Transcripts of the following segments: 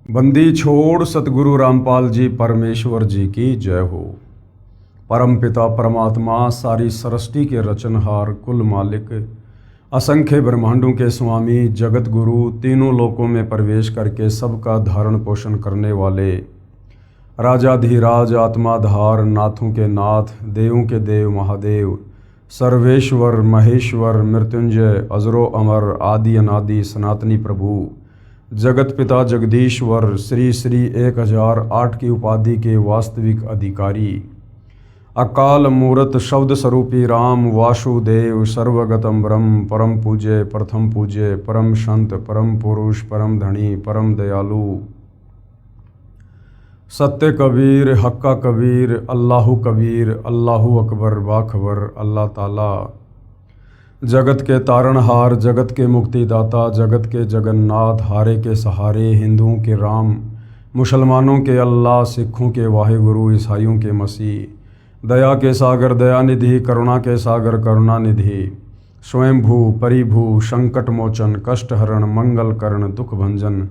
बंदी छोड़ सतगुरु रामपाल जी परमेश्वर जी की जय हो। परम पिता परमात्मा सारी सृष्टि के रचनहार कुल मालिक असंख्य ब्रह्मांडों के स्वामी जगत गुरु तीनों लोकों में प्रवेश करके सबका धारण पोषण करने वाले राजाधिराज आत्माधार नाथों के नाथ देवों के देव महादेव सर्वेश्वर महेश्वर मृत्युंजय अजरो अमर आदि अनादि सनातनी प्रभु जगत पिता जगदीश्वर श्री श्री 1008 की उपाधि के वास्तविक अधिकारी अकाल मूरत शब्द स्वरूपी राम वासुदेव सर्वगतम ब्रह्म परम पूज्य प्रथम पूज्य परम संत परम पुरुष परम धनी परम दयालु सत्य कबीर हक्का कबीर अल्लाहु कबीर अल्लाहु अकबर बाखबर अल्लाह ताला जगत के तारणहार जगत के मुक्तिदाता जगत के जगन्नाथ हारे के सहारे हिंदुओं के राम मुसलमानों के अल्लाह सिखों के वाहिगुरु ईसाइयों के मसीह दया के सागर दयानिधि करुणा के सागर करुणानिधि स्वयंभू परिभू संकट मोचन कष्टहरण मंगल करण दुख भंजन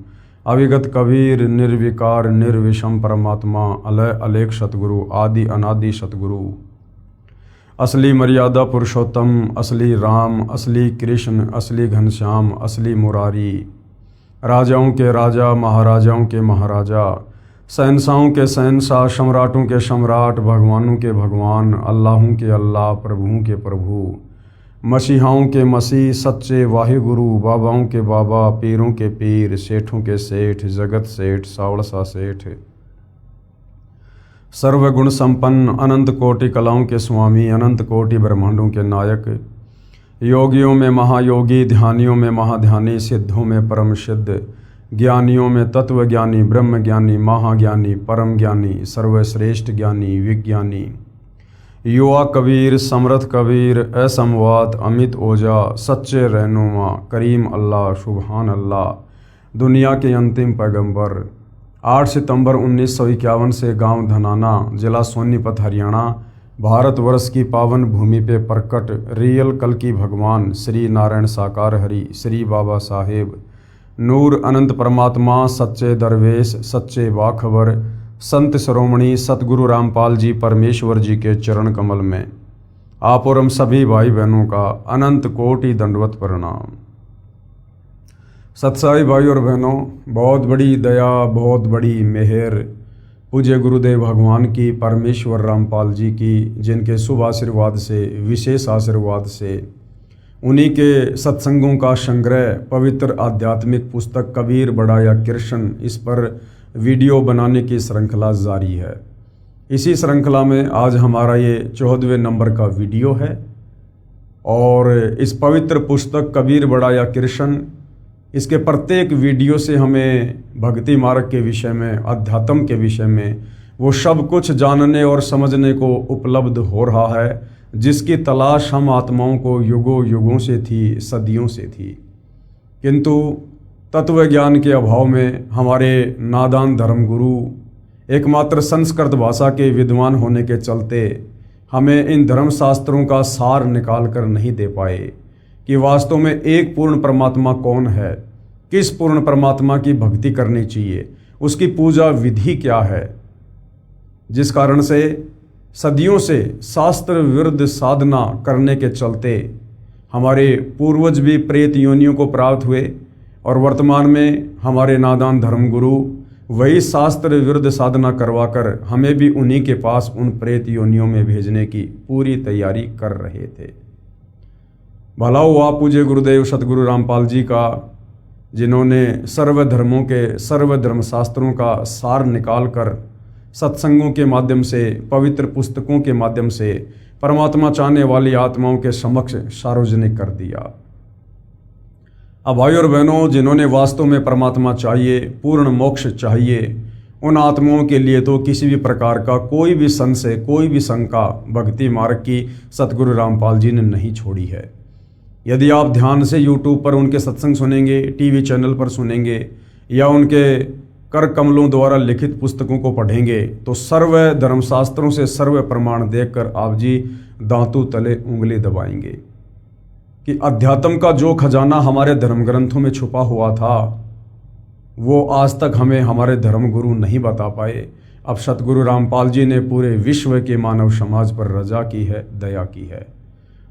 अविगत कबीर निर्विकार निर्विषम परमात्मा अलय अलेख सतगुरु आदि अनादि सतगुरु असली मर्यादा पुरुषोत्तम असली राम असली कृष्ण असली घनश्याम असली मुरारी राजाओं के राजा महाराजाओं के महाराजा शहंशाहों के शहंशाह सम्राटों के सम्राट भगवानों के भगवान अल्लाहों के अल्लाह प्रभुओं के प्रभु मसीहाओं के मसीह सच्चे वाहिगुरु बाबाओं के बाबा पीरों के पीर सेठों के सेठ जगत सेठ सावड़सा सेठ सर्वगुण संपन्न अनंत कोटि कलाओं के स्वामी अनंत कोटि ब्रह्मांडों के नायक योगियों में महायोगी ध्यानियों में महाध्यानी सिद्धों में परम सिद्ध ज्ञानियों में तत्व ज्ञानी ब्रह्म ज्ञानी महाज्ञानी परम ज्ञानी सर्वश्रेष्ठ ज्ञानी विज्ञानी युवा कबीर समर्थ कबीर असमवात अमित ओजा सच्चे रहनुमा करीम अल्लाह सुबहान अल्लाह दुनिया के अंतिम पैगंबर 8 सितंबर 1951 से गांव धनाना जिला सोनीपत हरियाणा भारतवर्ष की पावन भूमि पे प्रकट रियल कल की भगवान श्री नारायण साकार हरि श्री बाबा साहेब नूर अनंत परमात्मा सच्चे दरवेश सच्चे बाखबर संत शिरोमणि सतगुरु रामपाल जी परमेश्वर जी के चरण कमल में आप और हम सभी भाई बहनों का अनंत कोटि दंडवत प्रणाम। सत्साई भाई और बहनों, बहुत बड़ी दया बहुत बड़ी मेहर पूज्य गुरुदेव भगवान की परमेश्वर रामपाल जी की जिनके शुभ आशीर्वाद से विशेष आशीर्वाद से उन्हीं के सत्संगों का संग्रह पवित्र आध्यात्मिक पुस्तक कबीर बढ़ाया कृष्ण इस पर वीडियो बनाने की श्रृंखला जारी है। इसी श्रृंखला में आज हमारा ये 14वें नंबर का वीडियो है और इस पवित्र पुस्तक कबीर बढ़ाया कृष्ण इसके प्रत्येक वीडियो से हमें भक्ति मार्ग के विषय में अध्यात्म के विषय में वो सब कुछ जानने और समझने को उपलब्ध हो रहा है जिसकी तलाश हम आत्माओं को युगों युगों से थी सदियों से थी, किंतु तत्व ज्ञान के अभाव में हमारे नादान धर्मगुरु एकमात्र संस्कृत भाषा के विद्वान होने के चलते हमें इन धर्मशास्त्रों का सार निकाल कर नहीं दे पाए कि वास्तव में एक पूर्ण परमात्मा कौन है, किस पूर्ण परमात्मा की भक्ति करनी चाहिए, उसकी पूजा विधि क्या है, जिस कारण से सदियों से शास्त्र विरुद्ध साधना करने के चलते हमारे पूर्वज भी प्रेत योनियों को प्राप्त हुए और वर्तमान में हमारे नादान धर्मगुरु वही शास्त्र विरुद्ध साधना करवाकर हमें भी उन्हीं के पास उन प्रेत योनियों में भेजने की पूरी तैयारी कर रहे थे। भला हुआ पूज्य गुरुदेव सतगुरु रामपाल जी का जिन्होंने सर्वधर्मों के सर्वधर्म शास्त्रों का सार निकाल कर सत्संगों के माध्यम से पवित्र पुस्तकों के माध्यम से परमात्मा चाहने वाली आत्माओं के समक्ष सार्वजनिक कर दिया। अब भाई और बहनों, जिन्होंने वास्तव में परमात्मा चाहिए पूर्ण मोक्ष चाहिए उन आत्माओं के लिए तो किसी भी प्रकार का कोई भी संशय कोई भी शंका भक्ति मार्ग की सतगुरु रामपाल जी ने नहीं छोड़ी है। यदि आप ध्यान से YouTube पर उनके सत्संग सुनेंगे, टीवी चैनल पर सुनेंगे या उनके कर कमलों द्वारा लिखित पुस्तकों को पढ़ेंगे तो सर्व धर्मशास्त्रों से सर्व प्रमाण देखकर आप जी दांतों तले उंगली दबाएंगे कि अध्यात्म का जो खजाना हमारे धर्म ग्रंथों में छुपा हुआ था वो आज तक हमें हमारे धर्मगुरु नहीं बता पाए। अब सतगुरु रामपाल जी ने पूरे विश्व के मानव समाज पर रजा की है, दया की है।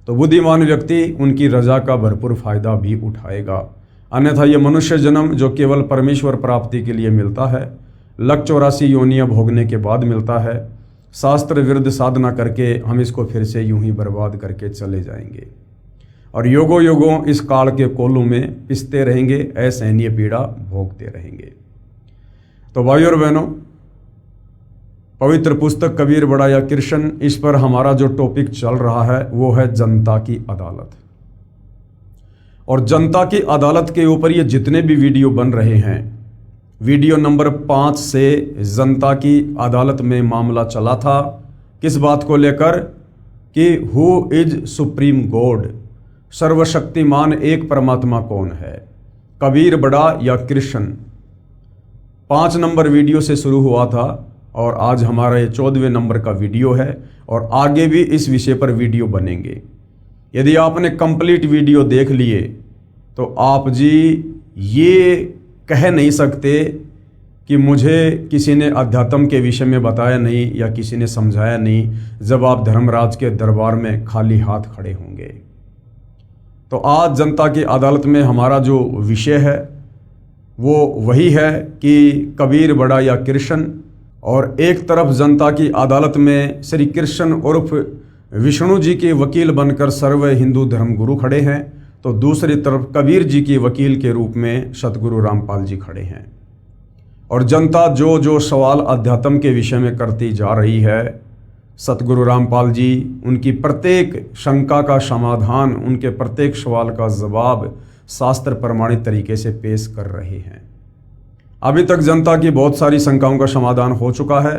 तो बुद्धिमान व्यक्ति उनकी रजा का भरपूर फायदा भी उठाएगा। अन्यथा ये मनुष्य जन्म जो केवल परमेश्वर प्राप्ति के लिए मिलता है, 184 योनियां भोगने के बाद मिलता है, शास्त्र विरुद्ध साधना करके हम इसको फिर से यूं ही बर्बाद करके चले जाएंगे और योगों योगों इस काल के कोलू में पिसते रहेंगे, असहनीय पीड़ा भोगते रहेंगे। तो भाइयों और बहनों, पवित्र पुस्तक कबीर बड़ा या कृष्ण, इस पर हमारा जो टॉपिक चल रहा है वो है जनता की अदालत। और जनता की अदालत के ऊपर ये जितने भी वीडियो बन रहे हैं, वीडियो नंबर 5 से जनता की अदालत में मामला चला था। किस बात को लेकर कि हु इज सुप्रीम गॉड, सर्वशक्तिमान एक परमात्मा कौन है, कबीर बड़ा या कृष्ण। 5 नंबर वीडियो से शुरू हुआ था और आज हमारा ये 14वें नंबर का वीडियो है और आगे भी इस विषय पर वीडियो बनेंगे। यदि आपने कंप्लीट वीडियो देख लिए तो आप जी ये कह नहीं सकते कि मुझे किसी ने अध्यात्म के विषय में बताया नहीं या किसी ने समझाया नहीं, जब आप धर्मराज के दरबार में खाली हाथ खड़े होंगे। तो आज जनता की अदालत में हमारा जो विषय है वो वही है कि कबीर बड़ा या कृष्ण। और एक तरफ जनता की अदालत में श्री कृष्ण उर्फ विष्णु जी के वकील बनकर सर्व हिंदू धर्मगुरु खड़े हैं, तो दूसरी तरफ कबीर जी के वकील के रूप में सतगुरु रामपाल जी खड़े हैं। और जनता जो जो सवाल अध्यात्म के विषय में करती जा रही है, सतगुरु रामपाल जी उनकी प्रत्येक शंका का समाधान, उनके प्रत्येक सवाल का जवाब शास्त्र प्रमाणित तरीके से पेश कर रहे हैं। अभी तक जनता की बहुत सारी शंकाओं का समाधान हो चुका है।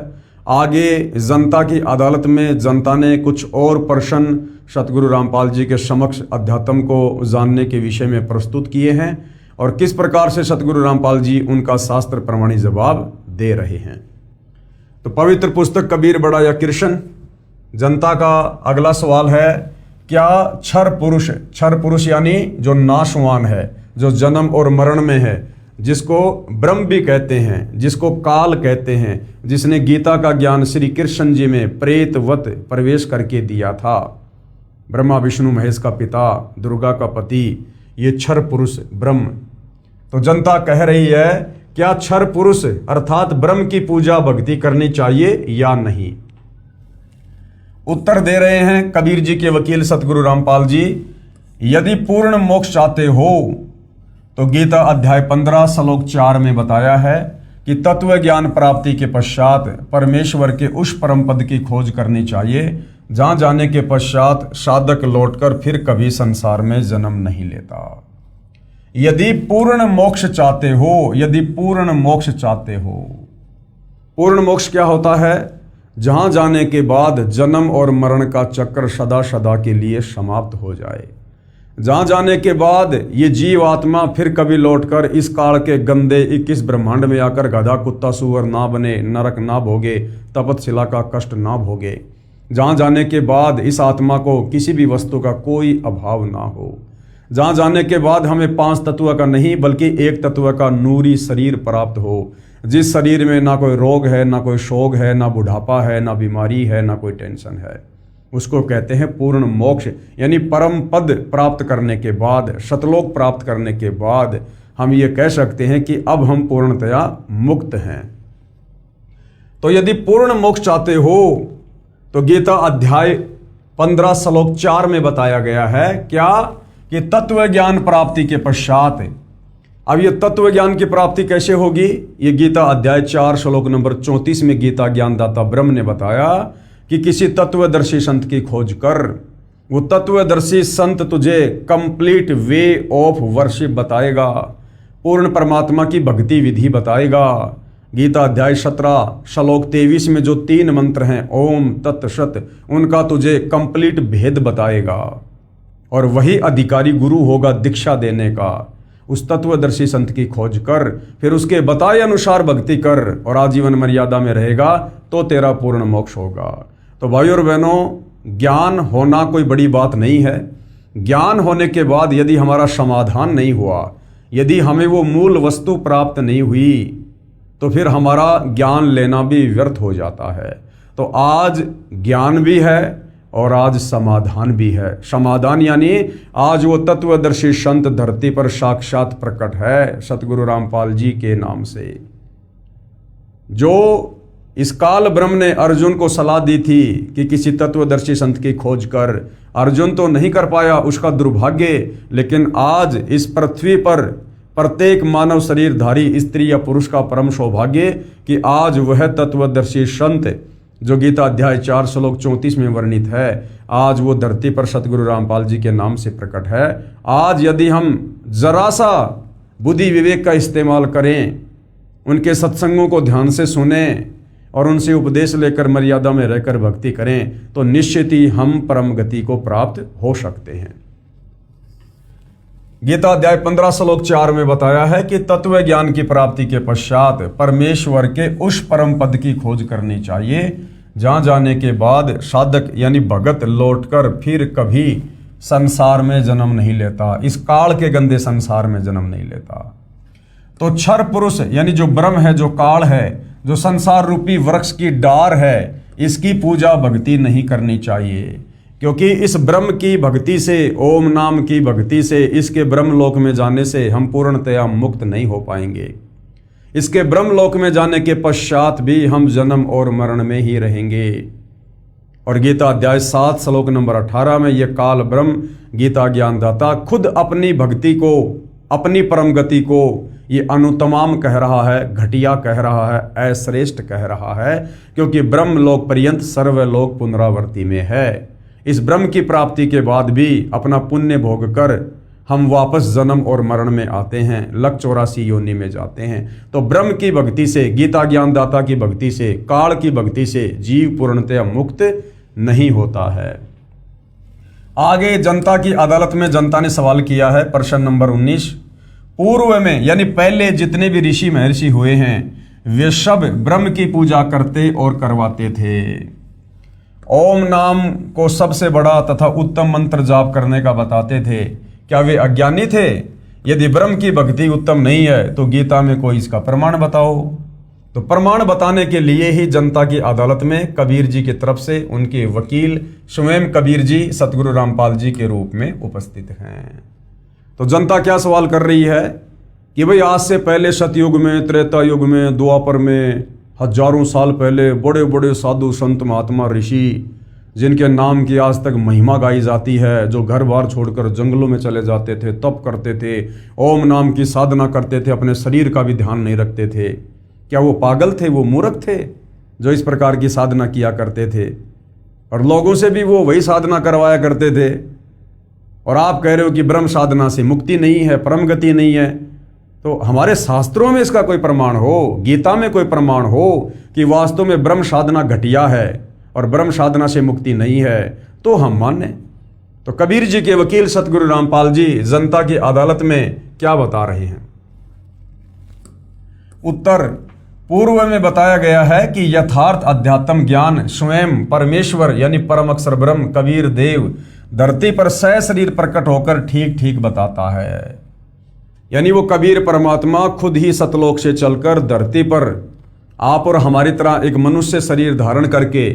आगे जनता की अदालत में जनता ने कुछ और प्रश्न सतगुरु रामपाल जी के समक्ष अध्यात्म को जानने के विषय में प्रस्तुत किए हैं और किस प्रकार से सतगुरु रामपाल जी उनका शास्त्र प्रमाणित जवाब दे रहे हैं। तो पवित्र पुस्तक कबीर बड़ा या कृष्ण, जनता का अगला सवाल है, क्या क्षर पुरुष यानी जो नाशवान है, जो जन्म और मरण में है, जिसको ब्रह्म भी कहते हैं, जिसको काल कहते हैं, जिसने गीता का ज्ञान श्री कृष्ण जी में प्रेतवत प्रवेश करके दिया था, ब्रह्मा विष्णु महेश का पिता, दुर्गा का पति, ये क्षर पुरुष ब्रह्म। तो जनता कह रही है, क्या क्षर पुरुष अर्थात ब्रह्म की पूजा भक्ति करनी चाहिए या नहीं? उत्तर दे रहे हैं कबीर जी के वकील सतगुरु रामपाल जी, यदि पूर्ण मोक्ष चाहते हो तो गीता अध्याय 15 श्लोक 4 में बताया है कि तत्व ज्ञान प्राप्ति के पश्चात परमेश्वर के उस परम पद की खोज करनी चाहिए जहां जाने के पश्चात साधक लौटकर फिर कभी संसार में जन्म नहीं लेता। यदि पूर्ण मोक्ष चाहते हो, यदि पूर्ण मोक्ष चाहते हो, पूर्ण मोक्ष क्या होता है? जहां जाने के बाद जन्म और मरण का चक्र सदा सदा के लिए समाप्त हो जाए, जहां जाने के बाद ये जीव आत्मा फिर कभी लौटकर इस काल के गंदे 21 ब्रह्मांड में आकर गधा कुत्ता सुअर ना बने, नरक ना भोगे, तपतशिला का कष्ट ना भोगे, जहां जाने के बाद इस आत्मा को किसी भी वस्तु का कोई अभाव ना हो, जहां जाने के बाद हमें 5 तत्व का नहीं बल्कि एक तत्व का नूरी शरीर प्राप्त हो, जिस शरीर में ना कोई रोग है, ना कोई शोक है, ना बुढ़ापा है, ना बीमारी है, ना कोई टेंशन है, उसको कहते हैं पूर्ण मोक्ष। यानी परम पद प्राप्त करने के बाद, सतलोक प्राप्त करने के बाद हम ये कह सकते हैं कि अब हम पूर्णतया मुक्त हैं। तो यदि पूर्ण मोक्ष चाहते हो तो गीता अध्याय 15 श्लोक 4 में बताया गया है क्या कि तत्व ज्ञान प्राप्ति के पश्चात। अब ये तत्व ज्ञान की प्राप्ति कैसे होगी? ये गीता अध्याय 4 श्लोक नंबर 34 में गीता ज्ञानदाता ब्रह्म ने बताया कि किसी तत्वदर्शी संत की खोज कर। वो तत्वदर्शी संत तुझे कंप्लीट वे ऑफ वर्शिप बताएगा, पूर्ण परमात्मा की भक्ति विधि बताएगा। गीता अध्याय 17 श्लोक 23 में जो 3 मंत्र हैं ओम तत्सत, उनका तुझे कंप्लीट भेद बताएगा और वही अधिकारी गुरु होगा दीक्षा देने का। उस तत्वदर्शी संत की खोज कर, फिर उसके बताए अनुसार भक्ति कर और आजीवन मर्यादा में रहेगा तो तेरा पूर्ण मोक्ष होगा। तो भाइयों और बहनों, ज्ञान होना कोई बड़ी बात नहीं है। ज्ञान होने के बाद यदि हमारा समाधान नहीं हुआ, यदि हमें वो मूल वस्तु प्राप्त नहीं हुई तो फिर हमारा ज्ञान लेना भी व्यर्थ हो जाता है। तो आज ज्ञान भी है और आज समाधान भी है। समाधान यानी आज वो तत्वदर्शी संत धरती पर साक्षात प्रकट है सतगुरु रामपाल जी के नाम से। जो इस काल ब्रह्म ने अर्जुन को सलाह दी थी कि किसी तत्वदर्शी संत की खोज कर, अर्जुन तो नहीं कर पाया, उसका दुर्भाग्य। लेकिन आज इस पृथ्वी पर प्रत्येक मानव शरीरधारी स्त्री या पुरुष का परम सौभाग्य कि आज वह तत्वदर्शी संत जो गीता अध्याय 4 श्लोक 34 में वर्णित है, आज वो धरती पर सतगुरु रामपाल जी के नाम से प्रकट है। आज यदि हम जरा सा बुद्धि विवेक का इस्तेमाल करें, उनके सत्संगों को ध्यान से सुने और उनसे उपदेश लेकर मर्यादा में रहकर भक्ति करें तो निश्चित ही हम परम गति को प्राप्त हो सकते हैं। गीता अध्याय 15 श्लोक 4 में बताया है कि तत्व ज्ञान की प्राप्ति के पश्चात परमेश्वर के उस परम पद की खोज करनी चाहिए जहां जाने के बाद साधक यानी भगत लौटकर फिर कभी संसार में जन्म नहीं लेता, इस काल के गंदे संसार में जन्म नहीं लेता। तो क्षर पुरुष यानी जो ब्रह्म है, जो काल है, जो संसार रूपी वृक्ष की डार है, इसकी पूजा भक्ति नहीं करनी चाहिए, क्योंकि इस ब्रह्म की भक्ति से, ओम नाम की भक्ति से, इसके ब्रह्मलोक में जाने से हम पूर्णतया मुक्त नहीं हो पाएंगे। इसके ब्रह्मलोक में जाने के पश्चात भी हम जन्म और मरण में ही रहेंगे। और गीता अध्याय 7 श्लोक नंबर 18 में यह काल ब्रह्म गीता ज्ञानदाता खुद अपनी भक्ति को, अपनी परम गति को ये अनुत्तमाम कह रहा है, घटिया कह रहा है, अश्रेष्ठ कह रहा है, क्योंकि ब्रह्मलोक पर्यंत सर्वलोक पुनरावर्ती में है। इस ब्रह्म की प्राप्ति के बाद भी अपना पुण्य भोग कर हम वापस जन्म और मरण में आते हैं, लक 84 योनि में जाते हैं। तो ब्रह्म की भक्ति से, गीता ज्ञानदाता की भक्ति से, काल की भक्ति से जीव पूर्णतया मुक्त नहीं होता है। आगे जनता की अदालत में जनता ने सवाल किया है, प्रश्न नंबर 19। पूर्व में यानी पहले जितने भी ऋषि महर्षि हुए हैं वे सब ब्रह्म की पूजा करते और करवाते थे। ओम नाम को सबसे बड़ा तथा उत्तम मंत्र जाप करने का बताते थे। क्या वे अज्ञानी थे? यदि ब्रह्म की भक्ति उत्तम नहीं है तो गीता में कोई इसका प्रमाण बताओ। तो प्रमाण बताने के लिए ही जनता की अदालत में कबीर जी की तरफ से उनके वकील स्वयं कबीर जी सतगुरु रामपाल जी के रूप में उपस्थित हैं। तो जनता क्या सवाल कर रही है कि भाई आज से पहले सतयुग में, त्रेता युग में, द्वापर में, हजारों साल पहले बड़े बड़े साधु संत महात्मा ऋषि जिनके नाम की आज तक महिमा गाई जाती है, जो घर बार छोड़कर जंगलों में चले जाते थे, तप करते थे, ओम नाम की साधना करते थे, अपने शरीर का भी ध्यान नहीं रखते थे, क्या वो पागल थे? वो मूर्ख थे जो इस प्रकार की साधना किया करते थे? और लोगों से भी वो वही साधना करवाया करते थे। और आप कह रहे हो कि ब्रह्म साधना से मुक्ति नहीं है, परम गति नहीं है। तो हमारे शास्त्रों में इसका कोई प्रमाण हो, गीता में कोई प्रमाण हो कि वास्तव में ब्रह्म साधना घटिया है और ब्रह्म साधना से मुक्ति नहीं है, तो हम माने। तो कबीर जी के वकील सतगुरु रामपाल जी जनता की अदालत में क्या बता रहे हैं? उत्तर पूर्व में बताया गया है कि यथार्थ अध्यात्म ज्ञान स्वयं परमेश्वर यानी परम अक्षर ब्रह्म कबीर देव धरती पर सशरीर प्रकट होकर ठीक ठीक बताता है। यानी वो कबीर परमात्मा खुद ही सतलोक से चलकर धरती पर आप और हमारी तरह एक मनुष्य शरीर धारण करके,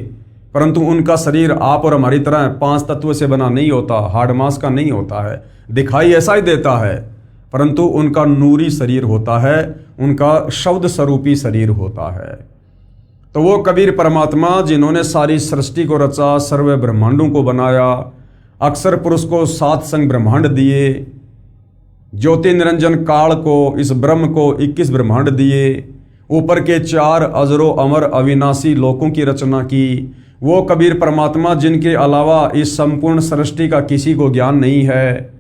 परंतु उनका शरीर आप और हमारी तरह 5 तत्व से बना नहीं होता, हाड़ मांस का नहीं होता है, दिखाई ऐसा ही देता है, परंतु उनका नूरी शरीर होता है, उनका शब्द स्वरूपी शरीर होता है। तो वो कबीर परमात्मा जिन्होंने सारी सृष्टि को रचा, सर्व ब्रह्मांडों को बनाया, अक्षर पुरुष को 7 संग ब्रह्मांड दिए, ज्योति निरंजन काल को, इस ब्रह्म को 21 ब्रह्मांड दिए, ऊपर के 4 अजरो अमर अविनाशी लोकों की रचना की, वो कबीर परमात्मा जिनके अलावा इस संपूर्ण सृष्टि का किसी को ज्ञान नहीं है,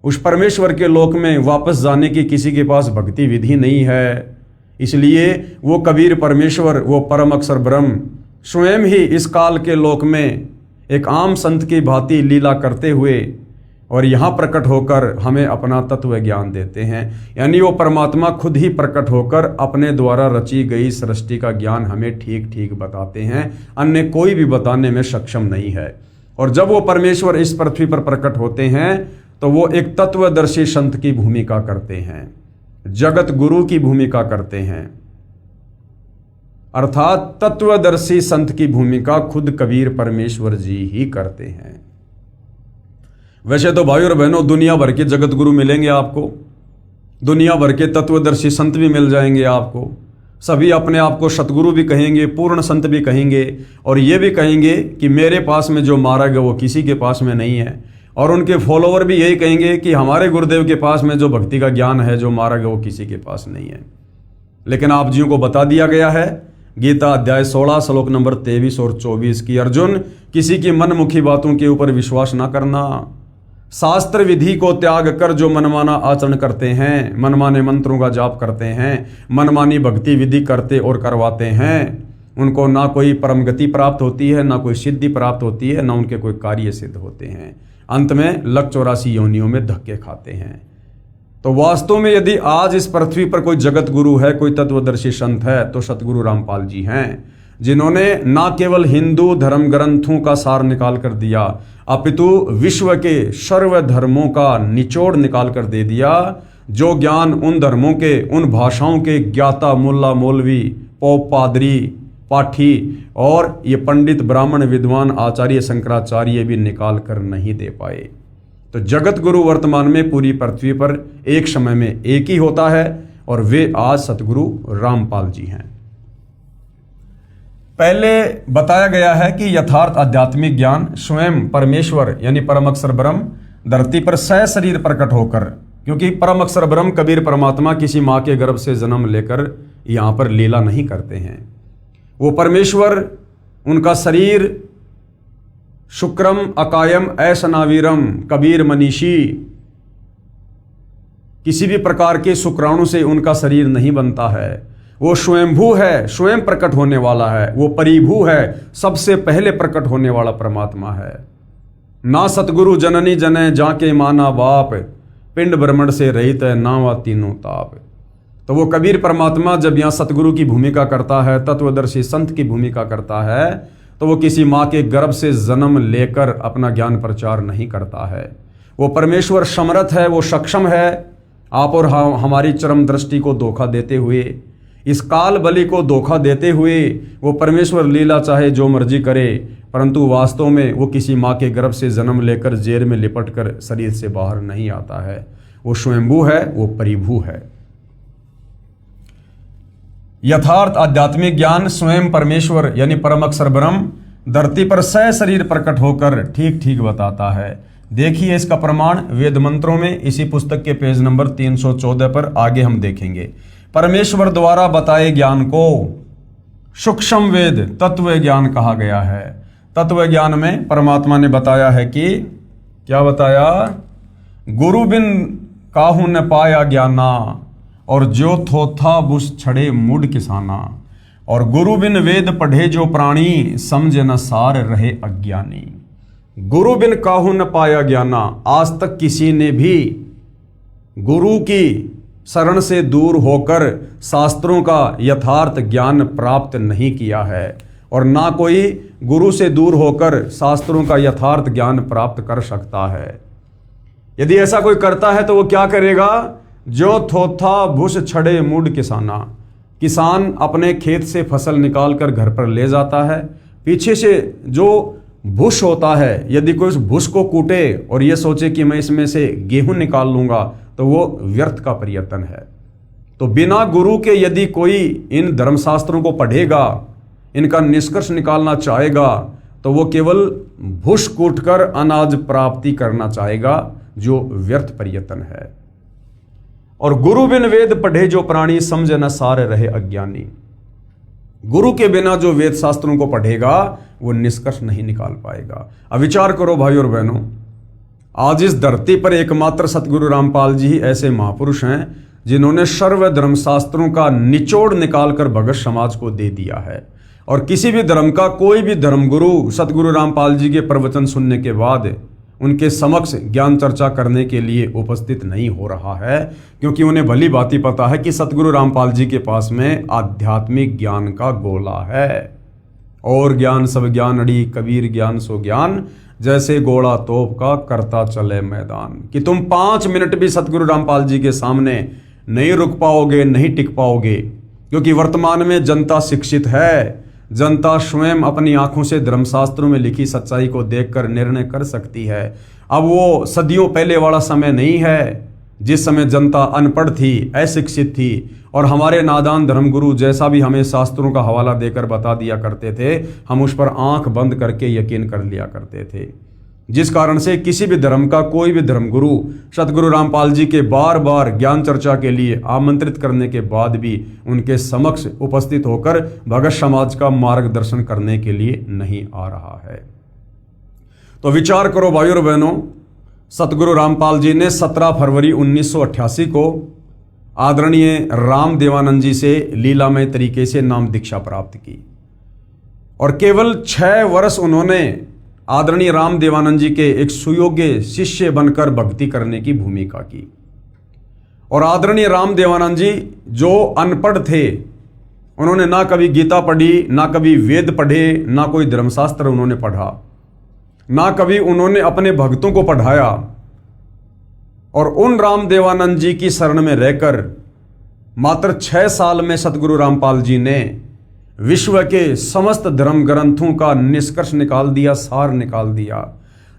उस परमेश्वर के लोक में वापस जाने की किसी के पास भक्ति विधि नहीं है, इसलिए वो कबीर परमेश्वर, वो परम अक्षर ब्रह्म स्वयं ही इस काल के लोक में एक आम संत की भांति लीला करते हुए और यहाँ प्रकट होकर हमें अपना तत्व ज्ञान देते हैं। यानी वो परमात्मा खुद ही प्रकट होकर अपने द्वारा रची गई सृष्टि का ज्ञान हमें ठीक ठीक बताते हैं, अन्य कोई भी बताने में सक्षम नहीं है। और जब वो परमेश्वर इस पृथ्वी पर प्रकट होते हैं तो वो एक तत्वदर्शी संत की भूमिका करते हैं, जगत गुरु की भूमिका करते हैं, अर्थात तत्वदर्शी संत की भूमिका खुद कबीर परमेश्वर जी ही करते हैं। वैसे तो भाई और बहनों दुनिया भर के जगत गुरु मिलेंगे आपको, दुनिया भर के तत्वदर्शी संत भी मिल जाएंगे आपको, सभी अपने आप को सतगुरु भी कहेंगे, पूर्ण संत भी कहेंगे, और ये भी कहेंगे कि मेरे पास में जो मार्ग है वो किसी के पास में नहीं है, और उनके फॉलोवर भी यही कहेंगे कि हमारे गुरुदेव के पास में जो भक्ति का ज्ञान है, जो मार्ग है वो किसी के पास नहीं है। लेकिन आप जियों को बता दिया गया है गीता अध्याय 16 श्लोक नंबर 23 और 24 की, अर्जुन किसी की मनमुखी बातों के ऊपर विश्वास ना करना, शास्त्र विधि को त्याग कर जो मनमाना आचरण करते हैं, मनमाने मंत्रों का जाप करते हैं, मनमानी भक्ति विधि करते और करवाते हैं, उनको ना कोई परम गति प्राप्त होती है, ना कोई सिद्धि प्राप्त होती है, ना उनके कोई कार्य सिद्ध होते हैं, अंत में लक 84 योनियों में धक्के खाते हैं। तो वास्तव में यदि आज इस पृथ्वी पर कोई जगत गुरु है, कोई तत्वदर्शी संत है, तो सतगुरु रामपाल जी हैं, जिन्होंने ना केवल हिंदू धर्म ग्रंथों का सार निकाल कर दिया, अपितु विश्व के सर्व धर्मों का निचोड़ निकाल कर दे दिया, जो ज्ञान उन धर्मों के, उन भाषाओं के ज्ञाता मुल्ला मौलवी पोप पादरी पाठी और ये पंडित ब्राह्मण विद्वान आचार्य शंकराचार्य भी निकाल कर नहीं दे पाए। तो जगत गुरु वर्तमान में पूरी पृथ्वी पर एक समय में एक ही होता है, और वे आज सतगुरु रामपाल जी हैं। पहले बताया गया है कि यथार्थ आध्यात्मिक ज्ञान स्वयं परमेश्वर यानी परम अक्षर ब्रह्म धरती पर सशरीर प्रकट होकर, क्योंकि परम अक्षर ब्रह्म कबीर परमात्मा किसी माँ के गर्भ से जन्म लेकर यहाँ पर लीला नहीं करते हैं। वो परमेश्वर, उनका शरीर शुक्रम अकायम ऐसनावीरम कबीर मनीषी, किसी भी प्रकार के शुक्राणु से उनका शरीर नहीं बनता है। वो स्वयंभू है, स्वयं प्रकट होने वाला है, वो परिभू है, सबसे पहले प्रकट होने वाला परमात्मा है। ना सतगुरु जननी जने जाके माना बाप, पिंड ब्रह्मण से रहित है नावा तीनों ताप। तो वो कबीर परमात्मा जब यहाँ सतगुरु की भूमिका करता है, तत्वदर्शी संत की भूमिका करता है, तो वो किसी माँ के गर्भ से जन्म लेकर अपना ज्ञान प्रचार नहीं करता है। वो परमेश्वर समर्थ है, वो सक्षम है आप और हमारी चरम दृष्टि को धोखा देते हुए, इस काल बलि को धोखा देते हुए वो परमेश्वर लीला चाहे जो मर्जी करे, परंतु वास्तव में वो किसी माँ के गर्भ से जन्म लेकर जेल में लिपट कर शरीर से बाहर नहीं आता है। वो स्वयंभू है, वो परिभू है। यथार्थ आध्यात्मिक ज्ञान स्वयं परमेश्वर यानी परम अक्षर ब्रह्म धरती पर सशरीर प्रकट होकर ठीक ठीक बताता है। देखिए इसका प्रमाण वेद मंत्रों में, इसी पुस्तक के पेज नंबर 314 पर आगे हम देखेंगे। परमेश्वर द्वारा बताए ज्ञान को सूक्ष्म वेद तत्व ज्ञान कहा गया है। तत्व ज्ञान में परमात्मा ने बताया है कि क्या बताया, गुरु बिन काहू न पाया ज्ञाना, और जो थोथा बुस छड़े मुड़ किसाना, और गुरु बिन वेद पढ़े जो प्राणी, समझे न सार रहे अज्ञानी। गुरु बिन काहू न पाया ज्ञाना, आज तक किसी ने भी गुरु की शरण से दूर होकर शास्त्रों का यथार्थ ज्ञान प्राप्त नहीं किया है, और ना कोई गुरु से दूर होकर शास्त्रों का यथार्थ ज्ञान प्राप्त कर सकता है। यदि ऐसा कोई करता है तो वो क्या करेगा, जो थोथा भूस छड़े मुड़ किसाना, किसान अपने खेत से फसल निकाल कर घर पर ले जाता है, पीछे से जो भूस होता है, यदि कोई उस भूस को कूटे और ये सोचे कि मैं इसमें से गेहूं निकाल लूंगा, तो वो व्यर्थ का प्रयत्न है। तो बिना गुरु के यदि कोई इन धर्मशास्त्रों को पढ़ेगा, इनका निष्कर्ष निकालना चाहेगा, तो वो केवल भूस कूटकर अनाज प्राप्ति करना चाहेगा, जो व्यर्थ प्रयत्न है। और गुरु बिन वेद पढ़े जो प्राणी, समझे न सारे रहे अज्ञानी। गुरु के बिना जो वेद शास्त्रों को पढ़ेगा वो निष्कर्ष नहीं निकाल पाएगा। अब विचार करो भाई और बहनों, आज इस धरती पर एकमात्र सतगुरु रामपाल जी ही ऐसे महापुरुष हैं जिन्होंने सर्व धर्म शास्त्रों का निचोड़ निकालकर भगत समाज को दे दिया है। और किसी भी धर्म का कोई भी धर्मगुरु सतगुरु रामपाल जी के प्रवचन सुनने के बाद उनके समक्ष ज्ञान चर्चा करने के लिए उपस्थित नहीं हो रहा है, क्योंकि उन्हें भली भांति पता है कि सतगुरु रामपाल जी के पास में आध्यात्मिक ज्ञान का गोला है। और ज्ञान सब ज्ञान अड़ी, कबीर ज्ञान सो ज्ञान, जैसे गोला तोप का करता चले मैदान। कि तुम 5 मिनट भी सतगुरु रामपाल जी के सामने नहीं रुक पाओगे, नहीं टिक पाओगे, क्योंकि वर्तमान में जनता शिक्षित है। जनता स्वयं अपनी आंखों से धर्मशास्त्रों में लिखी सच्चाई को देखकर निर्णय कर सकती है। अब वो सदियों पहले वाला समय नहीं है जिस समय जनता अनपढ़ थी, अशिक्षित थी, और हमारे नादान धर्मगुरु जैसा भी हमें शास्त्रों का हवाला देकर बता दिया करते थे, हम उस पर आंख बंद करके यकीन कर लिया करते थे। जिस कारण से किसी भी धर्म का कोई भी धर्मगुरु सतगुरु रामपाल जी के बार बार ज्ञान चर्चा के लिए आमंत्रित करने के बाद भी उनके समक्ष उपस्थित होकर भगत समाज का मार्गदर्शन करने के लिए नहीं आ रहा है। तो विचार करो भाइयों और बहनों, सतगुरु रामपाल जी ने 17 फरवरी 1988 को आदरणीय राम देवानंद जी से लीलामय तरीके से नाम दीक्षा प्राप्त की, और केवल 6 वर्ष उन्होंने आदरणीय राम देवानंद जी के एक सुयोग्य शिष्य बनकर भक्ति करने की भूमिका की। और आदरणीय राम देवानंद जी जो अनपढ़ थे, उन्होंने ना कभी गीता पढ़ी, ना कभी वेद पढ़े, ना कोई धर्मशास्त्र उन्होंने पढ़ा, ना कभी उन्होंने अपने भक्तों को पढ़ाया, और उन राम देवानंद जी की शरण में रहकर मात्र 6 साल में सतगुरु रामपाल जी ने विश्व के समस्त धर्म ग्रंथों का निष्कर्ष निकाल दिया, सार निकाल दिया।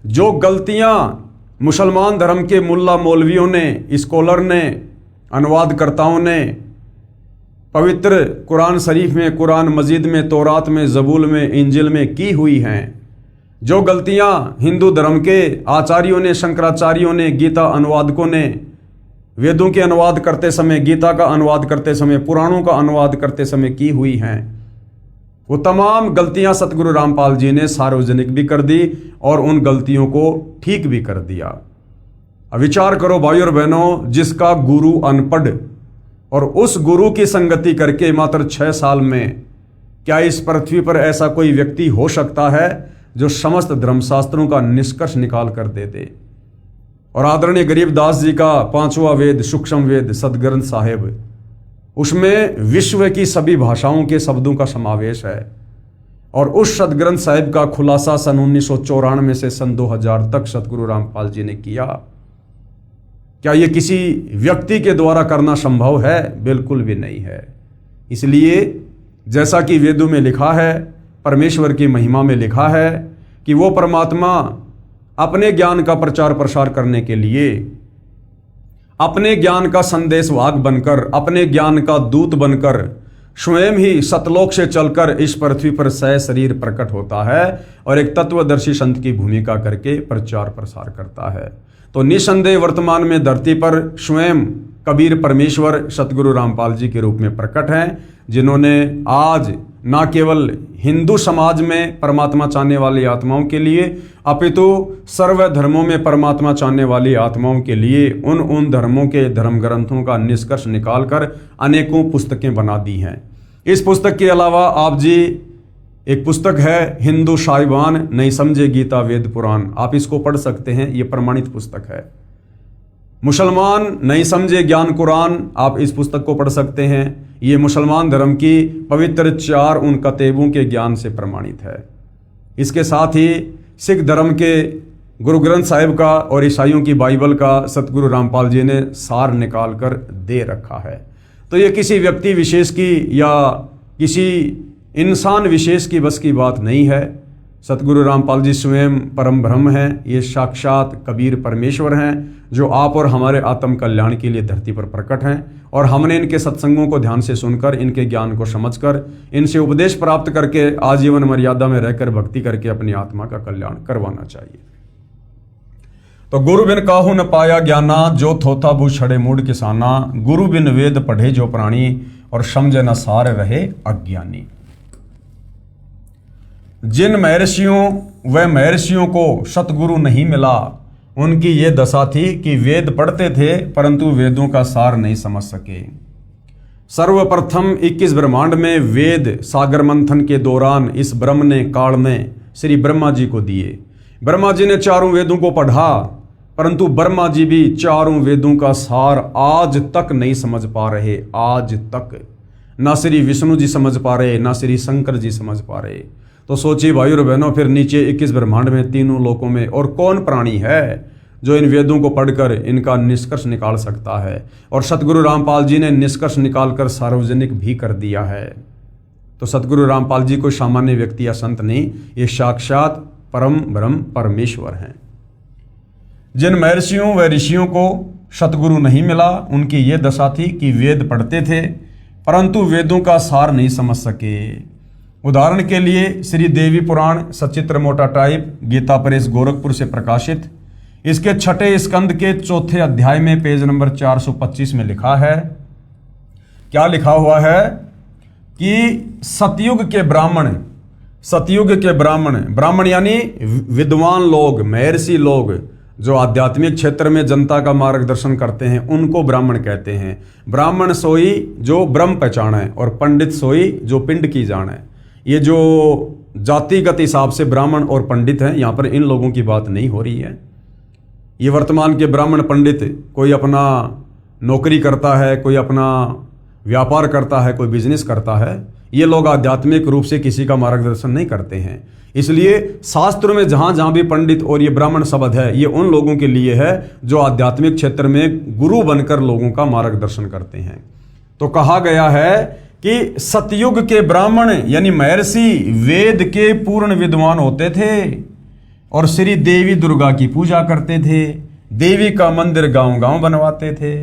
जो गलतियां मुसलमान धर्म के मुल्ला मौलवियों ने, स्कॉलर ने, अनुवादकर्ताओं ने पवित्र कुरान शरीफ में, कुरान मजीद में, तौरात में, ज़बूर में, इंजिल में की हुई हैं, जो गलतियां हिंदू धर्म के आचार्यों ने, शंकराचार्यों ने, गीता अनुवादकों ने वेदों के अनुवाद करते समय, गीता का अनुवाद करते समय, पुराणों का अनुवाद करते समय की हुई हैं, वो तमाम गलतियां सतगुरु रामपाल जी ने सार्वजनिक भी कर दी और उन गलतियों को ठीक भी कर दिया। अब विचार करो भाइयों और बहनों, जिसका गुरु अनपढ़ और उस गुरु की संगति करके मात्र 6 साल में, क्या इस पृथ्वी पर ऐसा कोई व्यक्ति हो सकता है जो समस्त धर्मशास्त्रों का निष्कर्ष निकाल कर दे दे? और आदरणीय गरीबदास जी का 5वां वेद, सूक्ष्म वेद, सदग्रंथ साहिब, उसमें विश्व की सभी भाषाओं के शब्दों का समावेश है, और उस सदग्रंथ साहिब का खुलासा सन 1994 से सन 2000 तक सतगुरु रामपाल जी ने किया। क्या यह किसी व्यक्ति के द्वारा करना संभव है? बिल्कुल भी नहीं है। इसलिए जैसा कि वेदों में लिखा है, परमेश्वर की महिमा में लिखा है कि वो परमात्मा अपने ज्ञान का प्रचार प्रसार करने के लिए, अपने ज्ञान का संदेशवाहक बनकर, अपने ज्ञान का दूत बनकर स्वयं ही सतलोक से चलकर इस पृथ्वी पर सशरीर प्रकट होता है और एक तत्वदर्शी संत की भूमिका करके प्रचार प्रसार करता है। तो निसंदेह वर्तमान में धरती पर स्वयं कबीर परमेश्वर सतगुरु रामपाल जी के रूप में प्रकट हैं, जिन्होंने आज न केवल हिंदू समाज में परमात्मा चाहने वाली आत्माओं के लिए, अपितु सर्व धर्मों में परमात्मा चाहने वाली आत्माओं के लिए उन धर्मों के धर्म ग्रंथों का निष्कर्ष निकालकर अनेकों पुस्तकें बना दी हैं। इस पुस्तक के अलावा आप जी एक पुस्तक है हिंदू साहिबान नहीं समझे गीता वेद पुराण, आप इसको पढ़ सकते हैं, ये प्रमाणित पुस्तक है। मुसलमान नहीं समझे ज्ञान कुरान, आप इस पुस्तक को पढ़ सकते हैं। ये मुसलमान धर्म की पवित्र 4 उन कतेबों के ज्ञान से प्रमाणित है। इसके साथ ही सिख धर्म के गुरु ग्रंथ साहिब का और ईसाइयों की बाइबल का सतगुरु रामपाल जी ने सार निकाल कर दे रखा है। तो ये किसी व्यक्ति विशेष की या किसी इंसान विशेष की बस की बात नहीं है। सतगुरु रामपाल जी स्वयं परम ब्रह्म हैं, ये साक्षात कबीर परमेश्वर हैं, जो आप और हमारे आत्म कल्याण के लिए धरती पर प्रकट हैं। और हमने इनके सत्संगों को ध्यान से सुनकर, इनके ज्ञान को समझकर, इनसे उपदेश प्राप्त करके आजीवन मर्यादा में रहकर भक्ति करके अपनी आत्मा का कल्याण करवाना चाहिए। तो गुरु बिन काहू न पाया ज्ञाना, जो थोथा बू छड़े मूड किसाना, गुरु बिन वेद पढ़े जो प्राणी, और समझे न सार रहे अज्ञानी। जिन महर्षियों व महर्षियों को सतगुरु नहीं मिला, उनकी ये दशा थी कि वेद पढ़ते थे परंतु वेदों का सार नहीं समझ सके। सर्वप्रथम 21 ब्रह्मांड में वेद सागर मंथन के दौरान इस ब्रह्म ने काल ने श्री ब्रह्मा जी को दिए। ब्रह्मा जी ने 4 वेदों को पढ़ा, परंतु ब्रह्मा जी भी 4 वेदों का सार आज तक नहीं समझ पा रहे। आज तक ना श्री विष्णु जी समझ पा रहे, ना श्री शंकर जी समझ पा रहे। तो सोचिए भाइयों और बहनों, फिर नीचे 21 ब्रह्मांड में, तीनों लोकों में और कौन प्राणी है जो इन वेदों को पढ़कर इनका निष्कर्ष निकाल सकता है। और सतगुरु रामपाल जी ने निष्कर्ष निकालकर सार्वजनिक भी कर दिया है। तो सतगुरु रामपाल जी कोई सामान्य व्यक्ति या संत नहीं, ये साक्षात परम ब्रह्म परमेश्वर हैं। जिन महर्षियों व ऋषियों को सतगुरु नहीं मिला, उनकी ये दशा थी कि वेद पढ़ते थे परंतु वेदों का सार नहीं समझ सके। उदाहरण के लिए श्री देवी पुराण सचित्र मोटा टाइप, गीता प्रेस गोरखपुर से प्रकाशित, इसके 6 स्कंद के 4थे अध्याय में पेज नंबर 425 में लिखा है, क्या लिखा हुआ है कि सतयुग के ब्राह्मण यानी विद्वान लोग, महर्षि लोग जो आध्यात्मिक क्षेत्र में जनता का मार्गदर्शन करते हैं, उनको ब्राह्मण कहते हैं। ब्राह्मण सोई जो ब्रह्म पहचाने और पंडित सोई जो पिंड की जाने। ये जो जातिगत हिसाब से ब्राह्मण और पंडित हैं, यहाँ पर इन लोगों की बात नहीं हो रही है। ये वर्तमान के ब्राह्मण पंडित, कोई अपना नौकरी करता है, कोई अपना व्यापार करता है, कोई बिजनेस करता है, ये लोग आध्यात्मिक रूप से किसी का मार्गदर्शन नहीं करते हैं। इसलिए शास्त्र में जहाँ जहाँ भी पंडित और ये ब्राह्मण शब्द है, ये उन लोगों के लिए है जो आध्यात्मिक क्षेत्र में गुरु बनकर लोगों का मार्गदर्शन करते हैं। तो कहा गया है कि सतयुग के ब्राह्मण यानी महर्षि वेद के पूर्ण विद्वान होते थे और श्री देवी दुर्गा की पूजा करते थे, देवी का मंदिर गांव गांव बनवाते थे।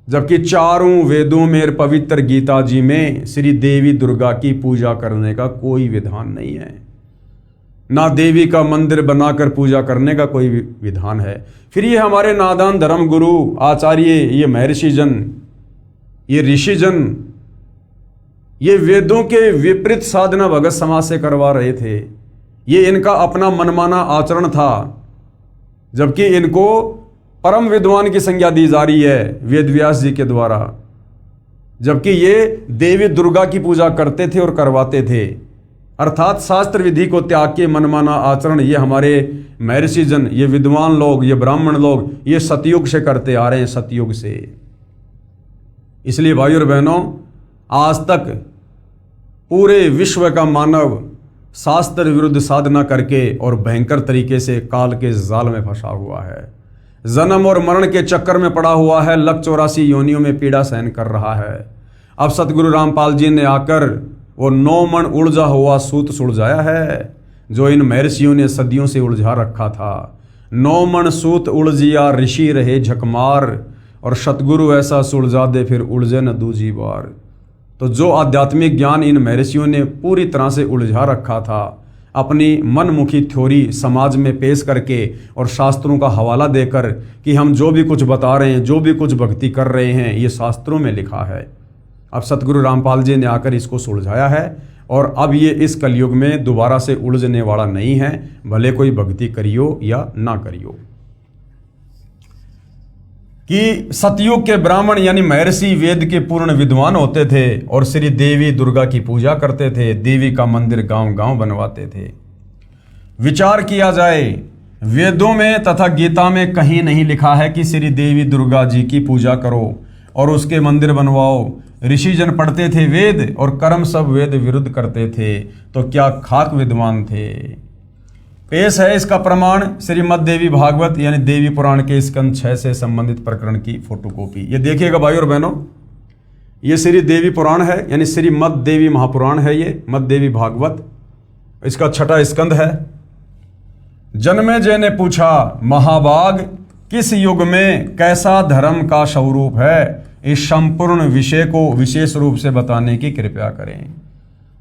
जबकि चारों वेदों में पवित्र गीता जी में श्री देवी दुर्गा की पूजा करने का कोई विधान नहीं है, ना देवी का मंदिर बनाकर पूजा करने का कोई विधान है। फिर ये हमारे नादान धर्म गुरु आचार्य, ये महर्षि जन, ये ऋषि जन, ये वेदों के विपरीत साधना भगत समाज से करवा रहे थे। ये इनका अपना मनमाना आचरण था, जबकि इनको परम विद्वान की संज्ञा दी जा रही है वेद व्यास जी के द्वारा। जबकि ये देवी दुर्गा की पूजा करते थे और करवाते थे, अर्थात शास्त्र विधि को त्याग के मनमाना आचरण ये हमारे महर्षि जन, ये विद्वान लोग, ये ब्राह्मण लोग, ये सतयुग से करते आ रहे हैं, सतयुग से। इसलिए भाइयों और बहनों, आज तक पूरे विश्व का मानव शास्त्र विरुद्ध साधना करके और भयंकर तरीके से काल के जाल में फंसा हुआ है, जन्म और मरण के चक्कर में पड़ा हुआ है, लख 84 योनियों में पीड़ा सहन कर रहा है। अब सतगुरु रामपाल जी ने आकर वो 9 मन उलझा हुआ सूत सुलझाया है, जो इन महर्षियों ने सदियों से उलझा रखा था। 9 मन सूत उलझिया ऋषि रहे झकमार, और सतगुरु ऐसा सुलझा दे फिर उलझे न दूजी बार। तो जो आध्यात्मिक ज्ञान इन महर्षियों ने पूरी तरह से उलझा रखा था, अपनी मनमुखी थ्योरी समाज में पेश करके और शास्त्रों का हवाला देकर कि हम जो भी कुछ बता रहे हैं, जो भी कुछ भक्ति कर रहे हैं, ये शास्त्रों में लिखा है। अब सतगुरु रामपाल जी ने आकर इसको सुलझाया है और अब ये इस कलयुग में दोबारा से उलझने वाला नहीं है, भले कोई भक्ति करियो या ना करियो। कि सतयुग के ब्राह्मण यानी महर्षि वेद के पूर्ण विद्वान होते थे और श्री देवी दुर्गा की पूजा करते थे, देवी का मंदिर गांव गांव बनवाते थे। विचार किया जाए, वेदों में तथा गीता में कहीं नहीं लिखा है कि श्री देवी दुर्गा जी की पूजा करो और उसके मंदिर बनवाओ। ऋषि जन पढ़ते थे वेद और कर्म सब वेद विरुद्ध करते थे, तो क्या खाक विद्वान थे। पेश है इसका प्रमाण श्रीमद देवी भागवत यानी देवी पुराण के स्कंद 6 से संबंधित प्रकरण की फोटोकॉपी। ये देखिएगा भाइयों और बहनों, ये श्री देवी पुराण है यानी श्रीमद देवी महापुराण है, ये मद देवी भागवत, इसका 6वां स्कंद है। जन्मेजय ने पूछा, महाभाग किस युग में कैसा धर्म का स्वरूप है, इस संपूर्ण विषय को विशेष रूप से बताने की कृपा करें।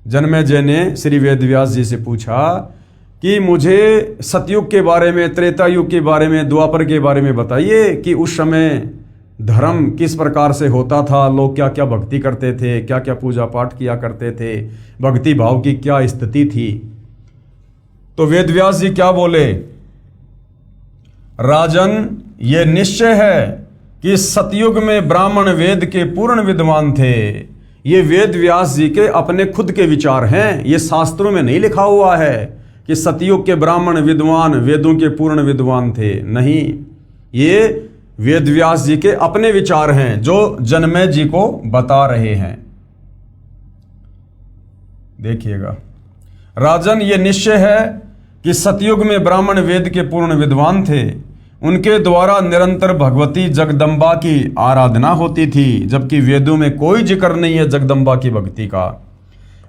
जन्मेजय ने श्री वेदव्यास जी से पूछा कि मुझे सतयुग के बारे में, त्रेता युग के बारे में, द्वापर के बारे में बताइए कि उस समय धर्म किस प्रकार से होता था, लोग क्या क्या भक्ति करते थे, क्या क्या पूजा पाठ किया करते थे, भक्ति भाव की क्या स्थिति थी। तो वेदव्यास जी क्या बोले, राजन ये निश्चय है कि सतयुग में ब्राह्मण वेद के पूर्ण विद्वान थे। ये वेदव्यास जी के अपने खुद के विचार हैं, ये शास्त्रों में नहीं लिखा हुआ है कि सतयुग के ब्राह्मण विद्वान वेदों के पूर्ण विद्वान थे। नहीं, ये वेदव्यास जी के अपने विचार हैं जो जन्मेजय जी को बता रहे हैं। देखिएगा, राजन, ये निश्चय है कि सतयुग में ब्राह्मण वेद के पूर्ण विद्वान थे। उनके द्वारा निरंतर भगवती जगदम्बा की आराधना होती थी, जबकि वेदों में कोई जिक्र नहीं है जगदम्बा की भक्ति का।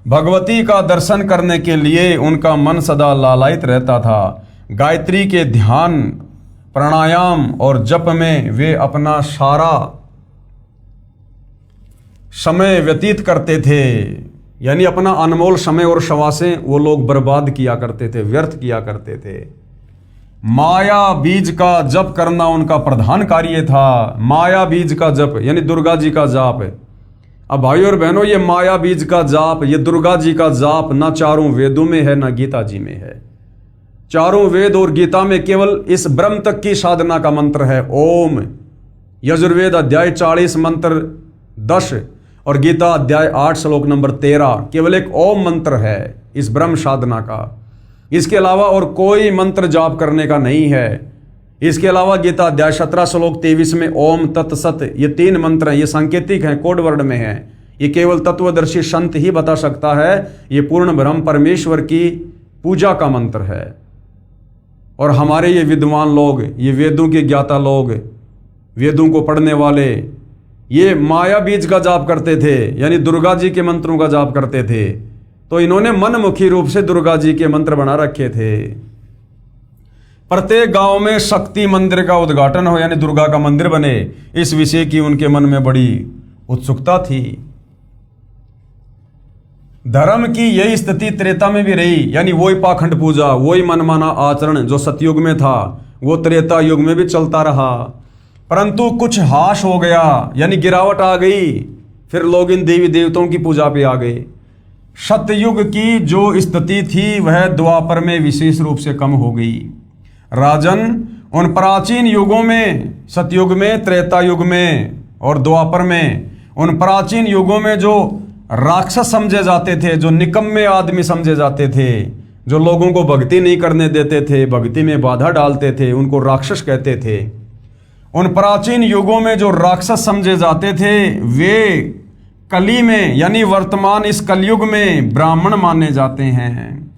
भगवती का दर्शन करने के लिए उनका मन सदा लालायित रहता था। गायत्री के ध्यान, प्राणायाम और जप में वे अपना सारा समय व्यतीत करते थे। यानी अपना अनमोल समय और श्वासें वो लोग बर्बाद किया करते थे, व्यर्थ किया करते थे। माया बीज का जप करना उनका प्रधान कार्य था। माया बीज का जप यानी दुर्गा जी का जाप। अब भाइयों और बहनों, ये माया बीज का जाप, ये दुर्गा जी का जाप ना चारों वेदों में है ना गीता जी में है। चारों वेद और गीता में केवल इस ब्रह्म तक की साधना का मंत्र है ओम। यजुर्वेद अध्याय 40 मंत्र 10 और गीता अध्याय 8 श्लोक नंबर 13 केवल एक ओम मंत्र है इस ब्रह्म साधना का। इसके अलावा और कोई मंत्र जाप करने का नहीं है। इसके अलावा गीता अध्याय 17 श्लोक 23 में ओम तत्सत, ये 3 मंत्र हैं। ये सांकेतिक हैं, कोड वर्ड में हैं। ये केवल तत्वदर्शी संत ही बता सकता है। ये पूर्ण ब्रह्म परमेश्वर की पूजा का मंत्र है। और हमारे ये विद्वान लोग, ये वेदों के ज्ञाता लोग, वेदों को पढ़ने वाले, ये माया बीज का जाप करते थे, यानी दुर्गा जी के मंत्रों का जाप करते थे। तो इन्होंने मनमुखी रूप से दुर्गा जी के मंत्र बना रखे थे। प्रत्येक गांव में शक्ति मंदिर का उद्घाटन हो, यानी दुर्गा का मंदिर बने, इस विषय की उनके मन में बड़ी उत्सुकता थी। धर्म की यही स्थिति त्रेता में भी रही, यानी वही पाखंड पूजा, वही मनमाना आचरण जो सतयुग में था वो त्रेता युग में भी चलता रहा। परंतु कुछ हाश हो गया, यानी गिरावट आ गई। फिर लोग इन देवी देवताओं की पूजा पे आ गए। सतयुग की जो स्थिति थी वह द्वापर में विशेष रूप से कम हो गई। राजन, उन प्राचीन युगों में, सतयुग में, त्रेता युग में और द्वापर में, उन प्राचीन युगों में जो राक्षस समझे जाते थे, जो निकम्मे आदमी समझे जाते थे, जो लोगों को भक्ति नहीं करने देते थे, भक्ति में बाधा डालते थे, उनको राक्षस कहते थे। उन प्राचीन युगों में जो राक्षस समझे जाते थे वे कली में, यानी वर्तमान इस कलयुग में ब्राह्मण माने जाते हैं।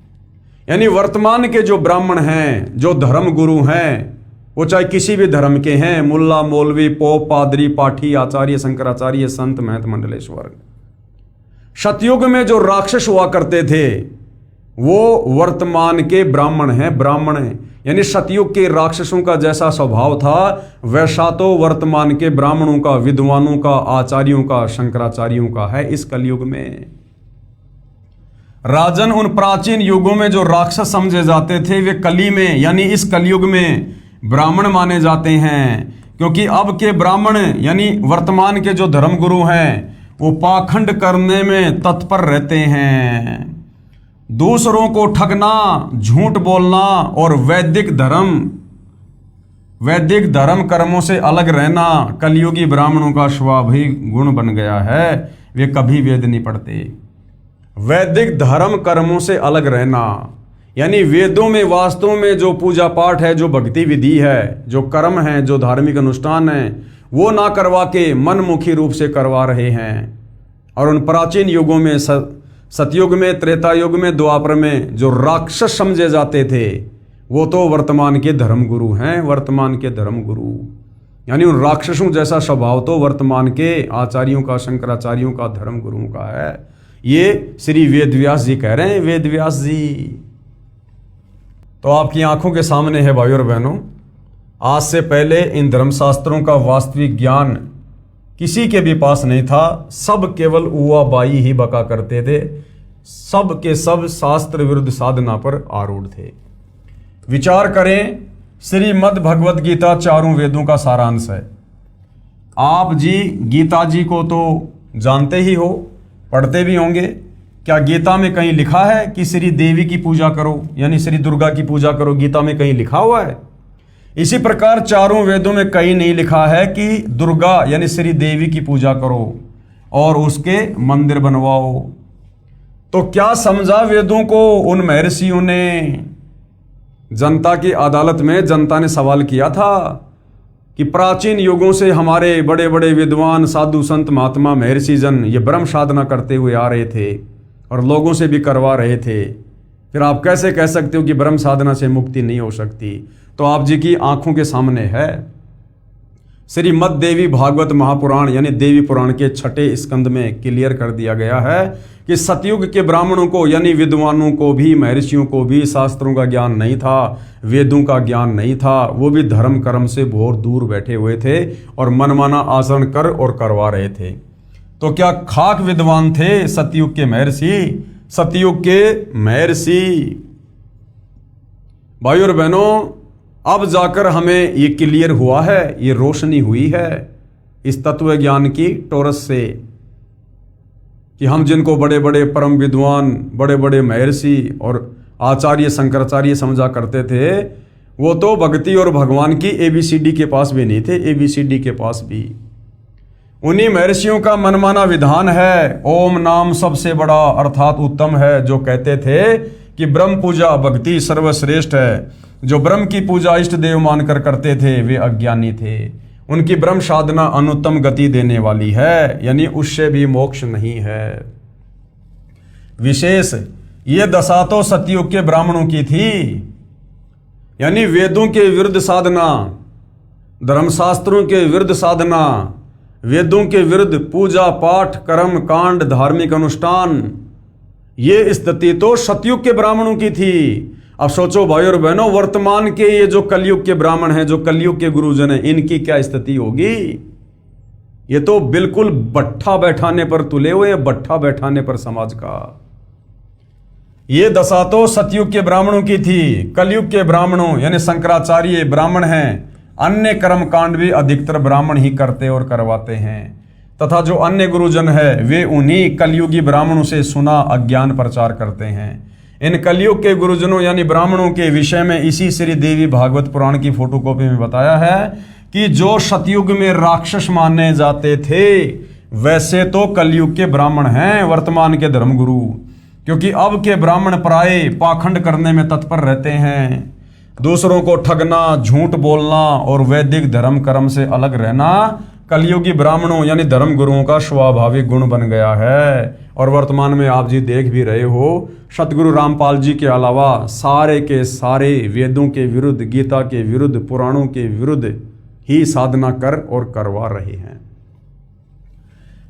यानी वर्तमान के जो ब्राह्मण हैं, जो धर्म गुरु हैं, वो चाहे किसी भी धर्म के हैं, मुल्ला, मौलवी, पोप, पादरी, पाठी, आचार्य, शंकराचार्य, संत, महंत, मंडलेश्वर। सतयुग में जो राक्षस हुआ करते थे वो वर्तमान के ब्राह्मण हैं, ब्राह्मण हैं। यानी सतयुग के राक्षसों का जैसा स्वभाव था वैसा तो वर्तमान के ब्राह्मणों का, विद्वानों का, आचार्यों का, शंकराचार्यों का है इस कलयुग में। राजन, उन प्राचीन युगों में जो राक्षस समझे जाते थे वे कली में, यानी इस कलयुग में ब्राह्मण माने जाते हैं। क्योंकि अब के ब्राह्मण यानी वर्तमान के जो धर्मगुरु हैं वो पाखंड करने में तत्पर रहते हैं। दूसरों को ठगना, झूठ बोलना और वैदिक धर्म कर्मों से अलग रहना कलयुगी ब्राह्मणों का स्वाभाविक गुण बन गया है। वे कभी वेद नहीं पढ़ते। वैदिक धर्म कर्मों से अलग रहना यानी वेदों में वास्तव में जो पूजा पाठ है, जो भक्ति विधि है, जो कर्म है, जो धार्मिक अनुष्ठान है, वो ना करवा के मनमुखी रूप से करवा रहे हैं। और उन प्राचीन युगों में, सतयुग में, त्रेता युग में, द्वापर में जो राक्षस समझे जाते थे वो तो वर्तमान के धर्मगुरु हैं, वर्तमान के धर्मगुरु। यानी उन राक्षसों जैसा स्वभाव तो वर्तमान के आचार्यों का, शंकराचार्यों का, धर्मगुरुओं का है। ये श्री वेदव्यास जी कह रहे हैं, वेदव्यास जी। तो आपकी आंखों के सामने है भाइयों और बहनों, आज से पहले इन धर्मशास्त्रों का वास्तविक ज्ञान किसी के भी पास नहीं था। सब केवल उवा बाई ही बका करते थे। सब के सब शास्त्र विरुद्ध साधना पर आरूढ़ थे। विचार करें, श्रीमद् भगवद गीता चारों वेदों का सारांश है। आप जी गीता जी को तो जानते ही हो, पढ़ते भी होंगे। क्या गीता में कहीं लिखा है कि श्री देवी की पूजा करो, यानी श्री दुर्गा की पूजा करो? गीता में कहीं लिखा हुआ है? इसी प्रकार चारों वेदों में कहीं नहीं लिखा है कि दुर्गा यानी श्री देवी की पूजा करो और उसके मंदिर बनवाओ। तो क्या समझा वेदों को उन महर्षियों ने? जनता की अदालत में जनता ने सवाल किया था कि प्राचीन युगों से हमारे बड़े बड़े विद्वान, साधु, संत, महात्मा, महर्षि जन ये ब्रह्म साधना करते हुए आ रहे थे और लोगों से भी करवा रहे थे। फिर आप कैसे कह सकते हो कि ब्रह्म साधना से मुक्ति नहीं हो सकती? तो आप जी की आंखों के सामने है। श्रीमद् देवी भागवत महापुराण यानी देवी पुराण के 6 स्कंद में क्लियर कर दिया गया है कि सतयुग के ब्राह्मणों को यानी विद्वानों को भी, महर्षियों को भी शास्त्रों का ज्ञान नहीं था, वेदों का ज्ञान नहीं था। वो भी धर्म कर्म से बहुत दूर बैठे हुए थे और मनमाना आचरण कर और करवा रहे थे। तो क्या खाक विद्वान थे सतयुग के महर्षि? सतयुग के महर्षि। भाइयों और बहनों, अब जाकर हमें ये क्लियर हुआ है, ये रोशनी हुई है इस तत्व ज्ञान की टोरस से कि हम जिनको बड़े बड़े परम विद्वान, बड़े बड़े महर्षि और आचार्य शंकराचार्य समझा करते थे, वो तो भक्ति और भगवान की ABCD के पास भी नहीं थे। ABCD के पास भी उन्हीं महर्षियों का मनमाना विधान है। ओम नाम सबसे बड़ा अर्थात उत्तम है, जो कहते थे कि ब्रह्म पूजा भक्ति सर्वश्रेष्ठ है। जो ब्रह्म की पूजा इष्ट देव मानकर करते थे वे अज्ञानी थे। उनकी ब्रह्म साधना अनुत्तम गति देने वाली है, यानी उससे भी मोक्ष नहीं है। विशेष ये दशा तो सतयुग के ब्राह्मणों की थी, यानी वेदों के विरुद्ध साधना, धर्मशास्त्रों के विरुद्ध साधना, वेदों के विरुद्ध पूजा पाठ कर्म कांड धार्मिक अनुष्ठान, ये स्थिति तो सतयुग के ब्राह्मणों की थी। अब सोचो भाई और बहनों, वर्तमान के ये जो कलयुग के ब्राह्मण हैं, जो कलयुग के गुरुजन हैं, इनकी क्या स्थिति होगी? ये तो बिल्कुल बट्ठा बैठाने पर तुले हुए हैं, बट्ठा बैठाने पर समाज का। ये दशा तो सतयुग के ब्राह्मणों की थी। कलयुग के ब्राह्मणों यानी शंकराचार्य ब्राह्मण हैं, अन्य कर्म कांड भी अधिकतर ब्राह्मण ही करते और करवाते हैं, तथा जो अन्य गुरुजन है वे उन्हीं कलयुगी ब्राह्मणों से सुना अज्ञान प्रचार करते हैं। इन कलयुग के गुरुजनों यानी ब्राह्मणों के विषय में इसी श्री देवी भागवत पुराण की फोटोकॉपी में बताया है कि जो सतयुग में राक्षस माने जाते थे वैसे तो कलयुग के ब्राह्मण हैं वर्तमान के धर्मगुरु, क्योंकि अब के ब्राह्मण प्राय पाखंड करने में तत्पर रहते हैं। दूसरों को ठगना, झूठ बोलना और वैदिक धर्म कर्म से अलग रहना कलयुगी ब्राह्मणों यानी धर्म गुरुओं का स्वाभाविक गुण बन गया है। और वर्तमान में आप जी देख भी रहे हो, सतगुरु रामपाल जी के अलावा सारे के सारे वेदों के विरुद्ध, गीता के विरुद्ध, पुराणों के विरुद्ध ही साधना कर और करवा रहे हैं।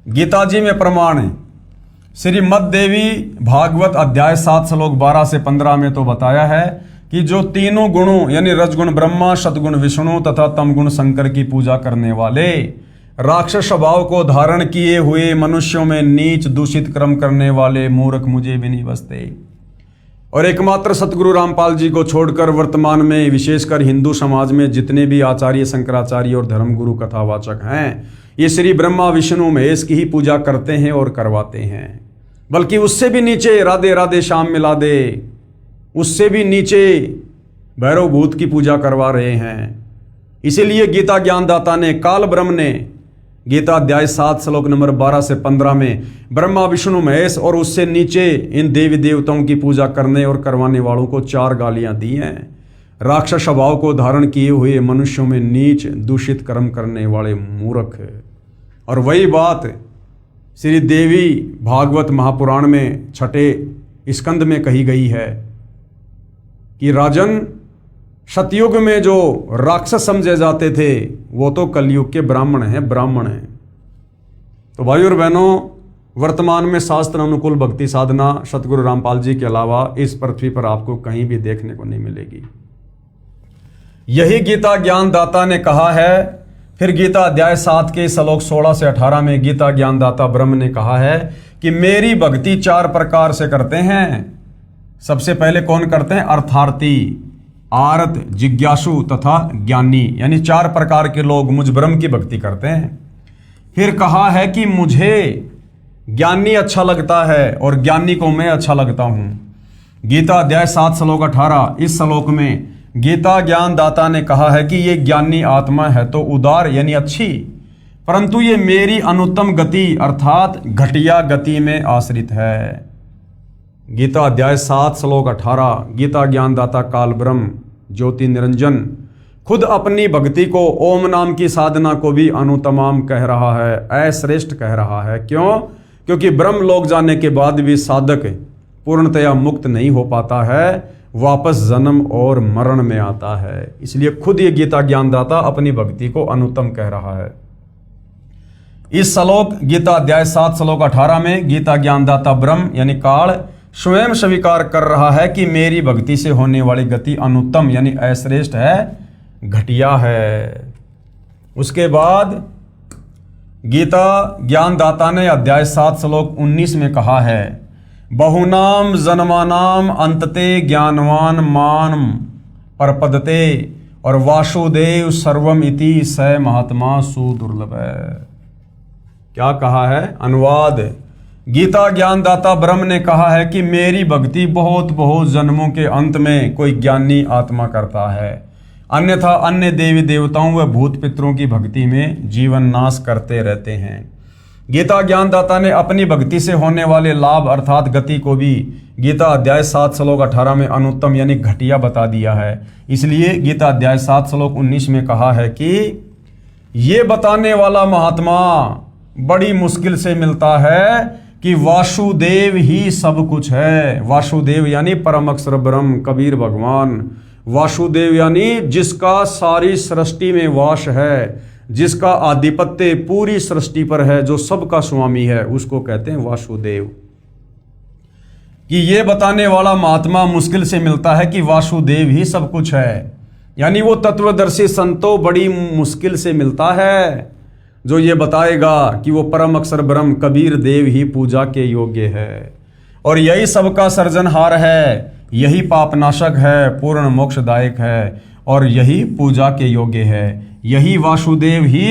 गीता जी में प्रमाण है, श्रीमद् देवी भागवत अध्याय 7 श्लोक 12 से 15 में तो बताया है कि जो तीनों गुणों यानी रजगुण ब्रह्मा, सतगुण विष्णु तथा तमगुण शंकर की पूजा करने वाले, राक्षस स्वभाव को धारण किए हुए मनुष्यों में नीच दूषित कर्म करने वाले मूर्ख मुझे भी नहीं बसते। और एकमात्र सतगुरु रामपाल जी को छोड़कर वर्तमान में विशेषकर हिंदू समाज में जितने भी आचार्य शंकराचार्य और धर्मगुरु कथावाचक हैं, ये श्री ब्रह्मा विष्णु महेश की ही पूजा करते हैं और करवाते हैं। बल्कि उससे भी नीचे राधे राधे श्याम मिला दे, उससे भी नीचे भैरव भूत की पूजा करवा रहे हैं। इसीलिए गीता ज्ञानदाता ने, काल ब्रह्म ने गीता अध्याय 7 श्लोक नंबर 12 से 15 में ब्रह्मा विष्णु महेश और उससे नीचे इन देवी देवताओं की पूजा करने और करवाने वालों को 4 गालियां दी हैं। राक्षस स्वभाव को धारण किए हुए मनुष्यों में नीच दूषित कर्म करने वाले मूर्ख। और वही बात श्री देवी भागवत महापुराण में 6 स्कंद में कही गई है कि राजन, सतयुग में जो राक्षस समझे जाते थे वो तो कलयुग के ब्राह्मण हैं, ब्राह्मण हैं। तो भाइयों और बहनों, वर्तमान में शास्त्र अनुकूल भक्ति साधना सतगुरु रामपाल जी के अलावा इस पृथ्वी पर आपको कहीं भी देखने को नहीं मिलेगी। यही गीता ज्ञानदाता ने कहा है। फिर गीता अध्याय 7 के श्लोक 16 से 18 में गीता ज्ञानदाता ब्रह्म ने कहा है कि मेरी भक्ति 4 प्रकार से करते हैं। सबसे पहले कौन करते हैं? अर्थार्थी, आर्त, जिज्ञासु तथा ज्ञानी, यानी 4 प्रकार के लोग मुझ ब्रह्म की भक्ति करते हैं। फिर कहा है कि मुझे ज्ञानी अच्छा लगता है और ज्ञानी को मैं अच्छा लगता हूं। गीता अध्याय 7 श्लोक 18, इस श्लोक में गीता ज्ञानदाता ने कहा है कि ये ज्ञानी आत्मा है तो उदार यानी अच्छी, परंतु ये मेरी अनुत्तम गति अर्थात घटिया गति में आश्रित है। गीता अध्याय 7 श्लोक 18 गीता ज्ञानदाता काल ब्रह्म ज्योति निरंजन खुद अपनी भक्ति को, ओम नाम की साधना को भी अनुतमाम कह रहा है, अश्रेष्ठ कह रहा है। क्यों? क्योंकि ब्रह्म लोक जाने के बाद भी साधक पूर्णतया मुक्त नहीं हो पाता है, वापस जन्म और मरण में आता है। इसलिए खुद ये गीता ज्ञानदाता अपनी भक्ति को अनुत्तम कह रहा है। इस श्लोक गीता अध्याय 7 श्लोक 18 में गीता ज्ञानदाता ब्रह्म यानी काल स्वयं स्वीकार कर रहा है कि मेरी भक्ति से होने वाली गति अनुत्तम यानी अश्रेष्ठ है, घटिया है। उसके बाद गीता ज्ञानदाता ने अध्याय 7 श्लोक 19 में कहा है, बहुनाम जन्मानाम अंतते ज्ञानवान मान परपदते और वासुदेव सर्वम इति स महात्मा सुदुर्लभ है। क्या कहा है? अनुवाद, गीता ज्ञानदाता ब्रह्म ने कहा है कि मेरी भक्ति बहुत बहुत जन्मों के अंत में कोई ज्ञानी आत्मा करता है, अन्यथा अन्य देवी देवताओं व भूत पितरों की भक्ति में जीवन नाश करते रहते हैं। गीता ज्ञानदाता ने अपनी भक्ति से होने वाले लाभ अर्थात गति को भी गीता अध्याय 7 श्लोक 18 में अनुत्तम यानी घटिया बता दिया है। इसलिए गीता अध्याय 7 श्लोक 19 में कहा है कि ये बताने वाला महात्मा बड़ी मुश्किल से मिलता है कि वासुदेव ही सब कुछ है। वासुदेव यानी परम अक्षर ब्रह्म कबीर भगवान। वासुदेव यानी जिसका सारी सृष्टि में वास है, जिसका आधिपत्य पूरी सृष्टि पर है, जो सबका स्वामी है, उसको कहते हैं वासुदेव। कि ये बताने वाला महात्मा मुश्किल से मिलता है कि वासुदेव ही सब कुछ है, यानी वो तत्वदर्शी संतो बड़ी मुश्किल से मिलता है जो ये बताएगा कि वो परम अक्षर ब्रह्म कबीर देव ही पूजा के योग्य है और यही सबका सर्जनहार है, यही पापनाशक है, पूर्ण मोक्षदायक है और यही पूजा के योग्य है। यही वासुदेव ही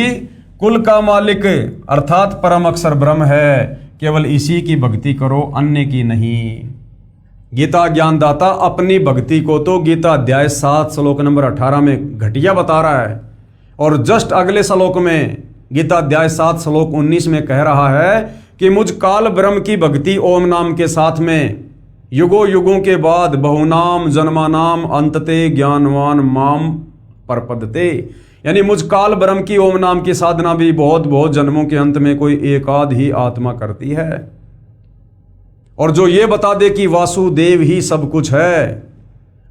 कुल का मालिक अर्थात परम अक्षर ब्रह्म है। केवल इसी की भक्ति करो, अन्य की नहीं। गीता ज्ञानदाता अपनी भक्ति को तो गीता अध्याय 7 श्लोक नंबर 18 में घटिया बता रहा है और जस्ट अगले श्लोक में गीता अध्याय 7 श्लोक 19 में कह रहा है कि मुझ काल ब्रह्म की भक्ति ओम नाम के साथ में युगों युगों के बाद बहुनाम जन्मानाम अंतते ज्ञानवान माम परपदते, यानी मुझ काल ब्रह्म की ओम नाम की साधना भी बहुत बहुत जन्मों के अंत में कोई एकाध ही आत्मा करती है। और जो ये बता दे कि वासुदेव ही सब कुछ है,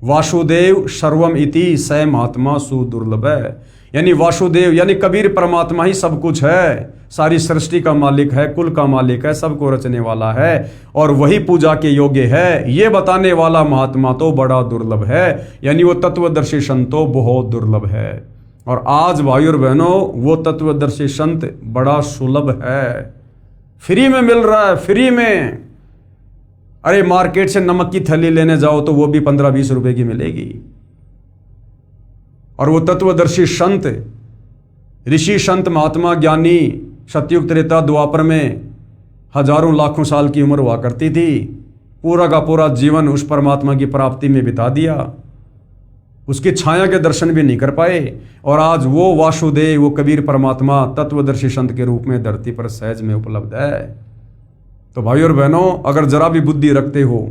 वासुदेव सर्वम इति स महात्मा सुदुर्लभ है, यानी वासुदेव यानी कबीर परमात्मा ही सब कुछ है, सारी सृष्टि का मालिक है, कुल का मालिक है, सबको रचने वाला है और वही पूजा के योग्य है। ये बताने वाला महात्मा तो बड़ा दुर्लभ है, यानी वो तत्वदर्शी संतो बहुत दुर्लभ है। और आज भाई और बहनों वो तत्वदर्शी संत बड़ा सुलभ है, फ्री में मिल रहा है, फ्री में। अरे मार्केट से नमक की थैली लेने जाओ तो वो भी 15-20 रुपए की मिलेगी। और वो तत्वदर्शी संत, ऋषि संत महात्मा ज्ञानी सतयुग त्रेता द्वापर में हजारों लाखों साल की उम्र हुआ करती थी, पूरा का पूरा जीवन उस परमात्मा की प्राप्ति में बिता दिया, उसकी छाया के दर्शन भी नहीं कर पाए और आज वो वासुदेव वो कबीर परमात्मा तत्वदर्शी संत के रूप में धरती पर सहज में उपलब्ध है। तो भाई और बहनों अगर जरा भी बुद्धि रखते हो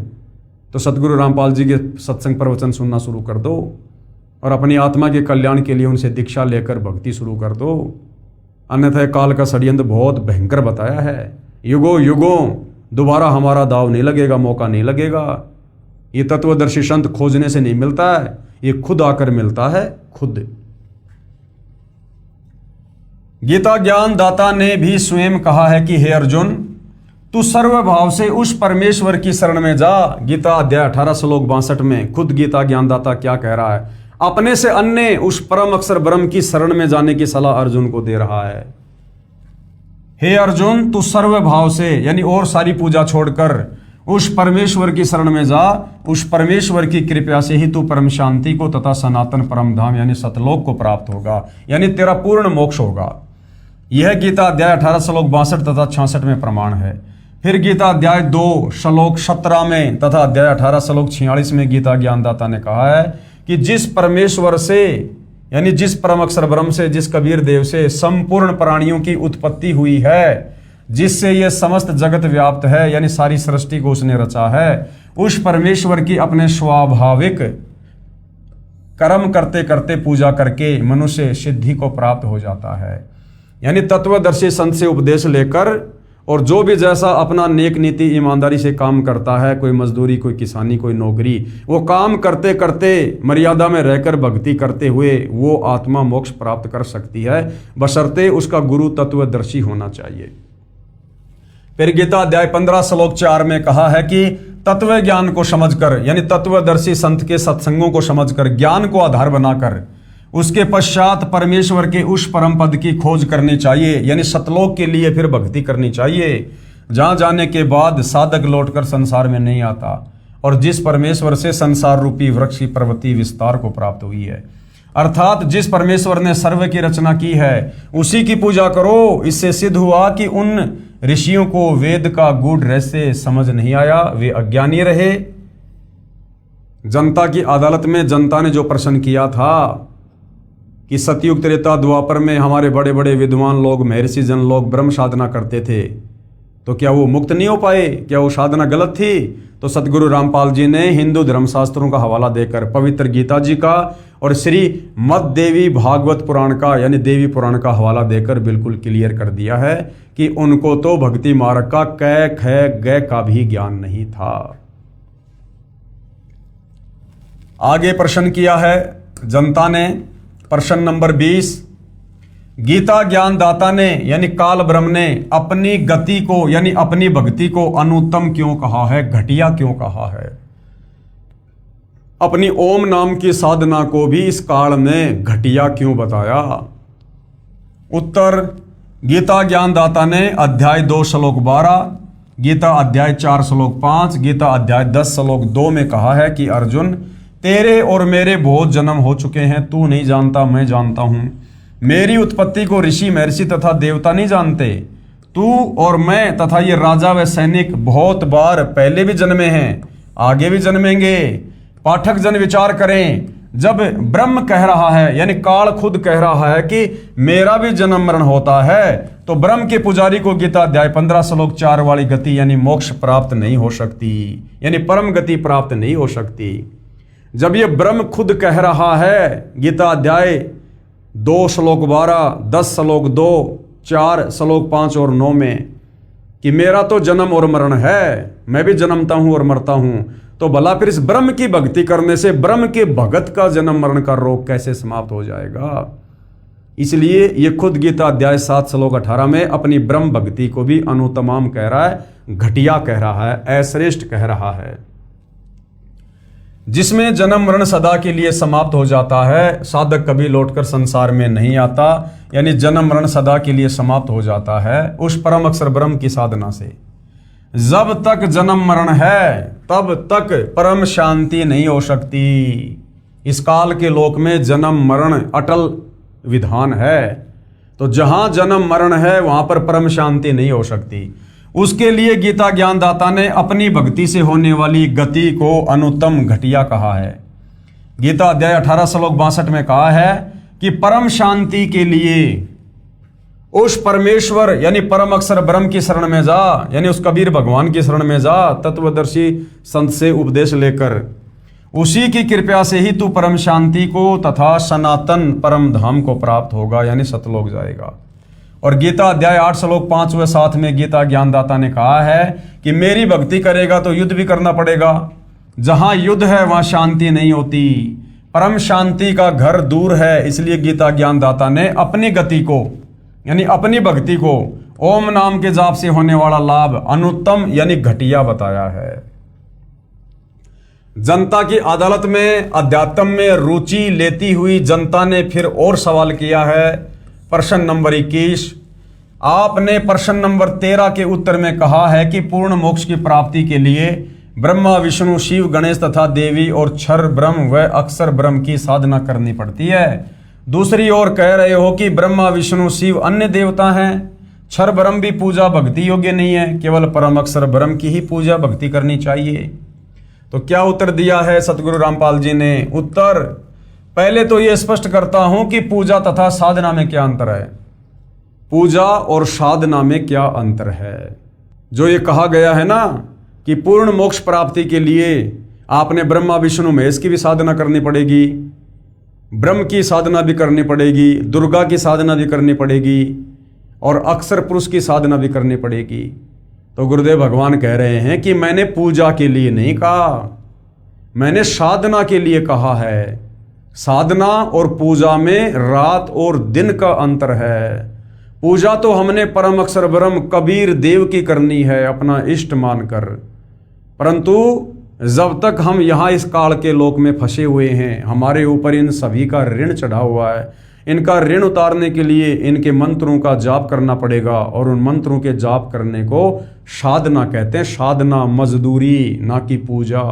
तो सतगुरु रामपाल जी के सत्संग प्रवचन सुनना शुरू कर दो और अपनी आत्मा के कल्याण के लिए उनसे दीक्षा लेकर भक्ति शुरू कर दो, अन्यथा काल का षड्यंत्र बहुत भयंकर बताया है। युगों युगों दोबारा हमारा दाव नहीं लगेगा, मौका नहीं लगेगा। ये तत्वदर्शी संत खोजने से नहीं मिलता है, ये खुद आकर मिलता है, खुद। गीता ज्ञान दाता ने भी स्वयं कहा है कि हे अर्जुन, तू सर्वभाव से उस परमेश्वर की शरण में जा। गीता अध्याय 18 श्लोक 62 में खुद गीता ज्ञानदाता क्या कह रहा है, अपने से अन्य उस परम अक्षर ब्रह्म की शरण में जाने की सलाह अर्जुन को दे रहा है। हे अर्जुन, तू सर्वभाव से यानी और सारी पूजा छोड़कर उस परमेश्वर की शरण में जा। उस परमेश्वर की कृपा से ही तू परम शांति को तथा सनातन परम धाम यानी सतलोक को प्राप्त होगा, यानी तेरा पूर्ण मोक्ष होगा। यह गीता अध्याय 18 श्लोक 62 तथा 66 में प्रमाण है। फिर गीता अध्याय 2 श्लोक 17 में तथा अध्याय 18 श्लोक 46 में गीता ज्ञानदाता ने कहा है कि जिस परमेश्वर से यानी जिस परम अक्षर ब्रह्म से, जिस कबीर देव से संपूर्ण प्राणियों की उत्पत्ति हुई है, जिससे यह समस्त जगत व्याप्त है यानी सारी सृष्टि को उसने रचा है, उस परमेश्वर की अपने स्वाभाविक कर्म करते करते पूजा करके मनुष्य सिद्धि को प्राप्त हो जाता है। यानी तत्वदर्शी संत से उपदेश लेकर और जो भी जैसा अपना नेक नीति ईमानदारी से काम करता है, कोई मजदूरी, कोई किसानी, कोई नौकरी, वो काम करते करते मर्यादा में रहकर भक्ति करते हुए वो आत्मा मोक्ष प्राप्त कर सकती है, बशर्ते उसका गुरु तत्वदर्शी होना चाहिए। फिर गीता अध्याय 15 श्लोक 4 में कहा है कि तत्व ज्ञान को समझकर, यानी तत्वदर्शी संत के सत्संगों को समझकर, ज्ञान को आधार बनाकर उसके पश्चात परमेश्वर के उस परम पद की खोज करनी चाहिए, यानी सतलोक के लिए फिर भक्ति करनी चाहिए, जहां जाने के बाद साधक लौटकर संसार में नहीं आता, और जिस परमेश्वर से संसार रूपी वृक्ष की प्रवृत्ति विस्तार को प्राप्त हुई है, अर्थात जिस परमेश्वर ने सर्व की रचना की है उसी की पूजा करो। इससे सिद्ध हुआ कि उन ऋषियों को वेद का गूढ़ रहस्य समझ नहीं आया, वे अज्ञानी रहे। जनता की अदालत में जनता ने जो प्रश्न किया था कि सतयुग त्रेता द्वापर में हमारे बड़े बड़े विद्वान लोग, महर्षि जन लोग ब्रह्म साधना करते थे, तो क्या वो मुक्त नहीं हो पाए? क्या वो साधना गलत थी? तो सतगुरु रामपाल जी ने हिंदू धर्मशास्त्रों का हवाला देकर, पवित्र गीता जी का और श्री मद देवी भागवत पुराण का, यानी देवी पुराण का हवाला देकर बिल्कुल क्लियर कर दिया है कि उनको तो भक्ति मार्ग का कै ख ग का भी ज्ञान नहीं था। आगे प्रश्न किया है जनता ने, प्रश्न नंबर 20, गीता ज्ञानदाता ने यानी काल ब्रह्म ने अपनी गति को, यानी अपनी भक्ति को अनुत्तम क्यों कहा है, घटिया क्यों कहा है? अपनी ओम नाम की साधना को भी इस काल में घटिया क्यों बताया? उत्तर, गीता ज्ञानदाता ने अध्याय 2 श्लोक 12, गीता अध्याय 4 श्लोक 5, गीता अध्याय 10 श्लोक 2 में कहा है कि अर्जुन, तेरे और मेरे बहुत जन्म हो चुके हैं, तू नहीं जानता, मैं जानता हूं। मेरी उत्पत्ति को ऋषि, महर्षि तथा देवता नहीं जानते। तू और मैं तथा ये राजा व सैनिक बहुत बार पहले भी जन्मे हैं, आगे भी जन्मेंगे। पाठक जन विचार करें, जब ब्रह्म कह रहा है, यानी काल खुद कह रहा है कि मेरा भी जन्म मरण होता है, तो ब्रह्म के पुजारी को गीता अध्याय 15 श्लोक 4 वाली गति यानी मोक्ष प्राप्त नहीं हो सकती, यानी परम गति प्राप्त नहीं हो सकती। जब ये ब्रह्म खुद कह रहा है गीता अध्याय 2 श्लोक 12, 10 श्लोक 2, 4 श्लोक 5 और 9 में कि मेरा तो जन्म और मरण है, मैं भी जन्मता हूं और मरता हूं, तो भला फिर इस ब्रह्म की भक्ति करने से ब्रह्म के भगत का जन्म मरण का रोग कैसे समाप्त हो जाएगा? इसलिए ये खुद गीता अध्याय 7 श्लोक 18 में अपनी ब्रह्म भक्ति को भी अनुत्तम कह रहा है, घटिया कह रहा है, अश्रेष्ठ कह रहा है। जिसमें जन्म मरण सदा के लिए समाप्त हो जाता है, साधक कभी लौटकर संसार में नहीं आता, यानी जन्म मरण सदा के लिए समाप्त हो जाता है उस परम अक्षर ब्रह्म की साधना से। जब तक जन्म मरण है तब तक परम शांति नहीं हो सकती। इस काल के लोक में जन्म मरण अटल विधान है, तो जहां जन्म मरण है वहां पर परम शांति नहीं हो सकती। उसके लिए गीता ज्ञानदाता ने अपनी भक्ति से होने वाली गति को अनुत्तम घटिया कहा है। गीता अध्याय 18 श्लोक 62 में कहा है कि परम शांति के लिए उस परमेश्वर यानी परम अक्षर ब्रह्म की शरण में जा, यानी उस कबीर भगवान की शरण में जा, तत्वदर्शी संत से उपदेश लेकर। उसी की कृपा से ही तू परम शांति को तथा सनातन परम धाम को प्राप्त होगा, यानी सतलोक जाएगा। और गीता अध्याय 8 श्लोक 5 व 7 में गीता ज्ञानदाता ने कहा है कि मेरी भक्ति करेगा तो युद्ध भी करना पड़ेगा। जहां युद्ध है वहां शांति नहीं होती, परम शांति का घर दूर है। इसलिए गीता ज्ञानदाता ने अपनी गति को यानी अपनी भक्ति को ओम नाम के जाप से होने वाला लाभ अनुत्तम यानी घटिया बताया है। जनता की अदालत में अध्यात्म में रुचि लेती हुई जनता ने फिर और सवाल किया है। प्रश्न नंबर 21, आपने प्रश्न नंबर 13 के उत्तर में कहा है कि पूर्ण मोक्ष की प्राप्ति के लिए ब्रह्मा विष्णु शिव गणेश तथा देवी और क्षर ब्रह्म व अक्षर ब्रह्म की साधना करनी पड़ती है। दूसरी ओर कह रहे हो कि ब्रह्मा विष्णु शिव अन्य देवता हैं, क्षर ब्रह्म भी पूजा भक्ति योग्य नहीं है, केवल परम अक्षर ब्रह्म की ही पूजा भक्ति करनी चाहिए। तो क्या उत्तर दिया है सतगुरु रामपाल जी ने? उत्तर, पहले तो यह स्पष्ट करता हूं कि पूजा तथा साधना में क्या अंतर है। पूजा और साधना में क्या अंतर है? जो ये कहा गया है ना कि पूर्ण मोक्ष प्राप्ति के लिए आपने ब्रह्मा विष्णु महेश की भी साधना करनी पड़ेगी, ब्रह्म की साधना भी करनी पड़ेगी, दुर्गा की साधना भी करनी पड़ेगी, और अक्षर पुरुष की साधना भी करनी पड़ेगी। तो गुरुदेव भगवान कह रहे हैं कि मैंने पूजा के लिए नहीं कहा, मैंने साधना के लिए कहा है। साधना और पूजा में रात और दिन का अंतर है। पूजा तो हमने परम अक्षर ब्रह्म कबीर देव की करनी है अपना इष्ट मानकर, परंतु जब तक हम यहाँ इस काल के लोक में फंसे हुए हैं, हमारे ऊपर इन सभी का ऋण चढ़ा हुआ है। इनका ऋण उतारने के लिए इनके मंत्रों का जाप करना पड़ेगा, और उन मंत्रों के जाप करने को साधना कहते हैं। साधना मजदूरी, ना कि पूजा।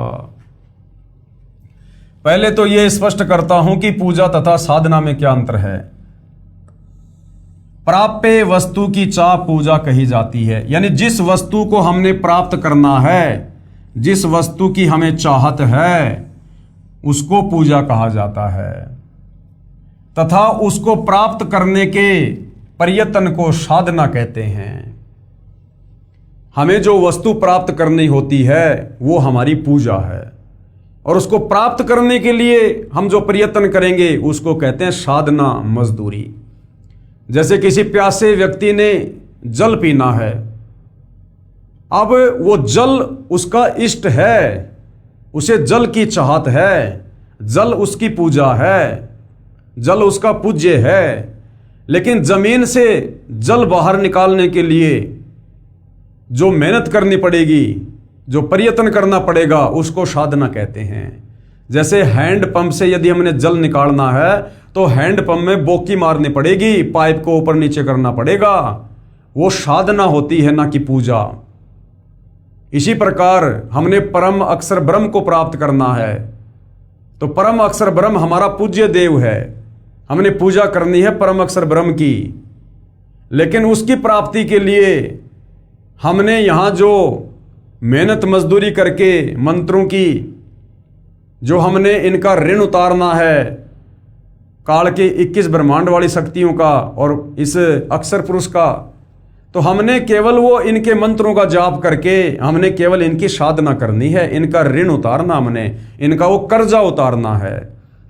पहले तो ये स्पष्ट करता हूं कि पूजा तथा साधना में क्या अंतर है। प्राप्य वस्तु की चाह पूजा कही जाती है, यानी जिस वस्तु को हमने प्राप्त करना है, जिस वस्तु की हमें चाहत है, उसको पूजा कहा जाता है, तथा उसको प्राप्त करने के प्रयत्न को साधना कहते हैं। हमें जो वस्तु प्राप्त करनी होती है वो हमारी पूजा है, और उसको प्राप्त करने के लिए हम जो प्रयत्न करेंगे उसको कहते हैं साधना मजदूरी। जैसे किसी प्यासे व्यक्ति ने जल पीना है, अब वो जल उसका इष्ट है, उसे जल की चाहत है, जल उसकी पूजा है, जल उसका पूज्य है, लेकिन जमीन से जल बाहर निकालने के लिए जो मेहनत करनी पड़ेगी, जो प्रयत्न करना पड़ेगा, उसको साधना कहते हैं। जैसे हैंड पंप से यदि हमने जल निकालना है तो हैंड पंप में बोकी मारनी पड़ेगी, पाइप को ऊपर नीचे करना पड़ेगा, वो साधना होती है, ना कि पूजा। इसी प्रकार हमने परम अक्षर ब्रह्म को प्राप्त करना है, तो परम अक्षर ब्रह्म हमारा पूज्य देव है, हमने पूजा करनी है परम अक्षर ब्रह्म की। लेकिन उसकी प्राप्ति के लिए हमने यहाँ जो मेहनत मजदूरी करके मंत्रों की जो हमने इनका ऋण उतारना है, काल के 21 ब्रह्मांड वाली शक्तियों का और इस अक्षर पुरुष का, तो हमने केवल वो इनके मंत्रों का जाप करके हमने केवल इनकी साधना करनी है, इनका ऋण उतारना, हमने इनका वो कर्जा उतारना है।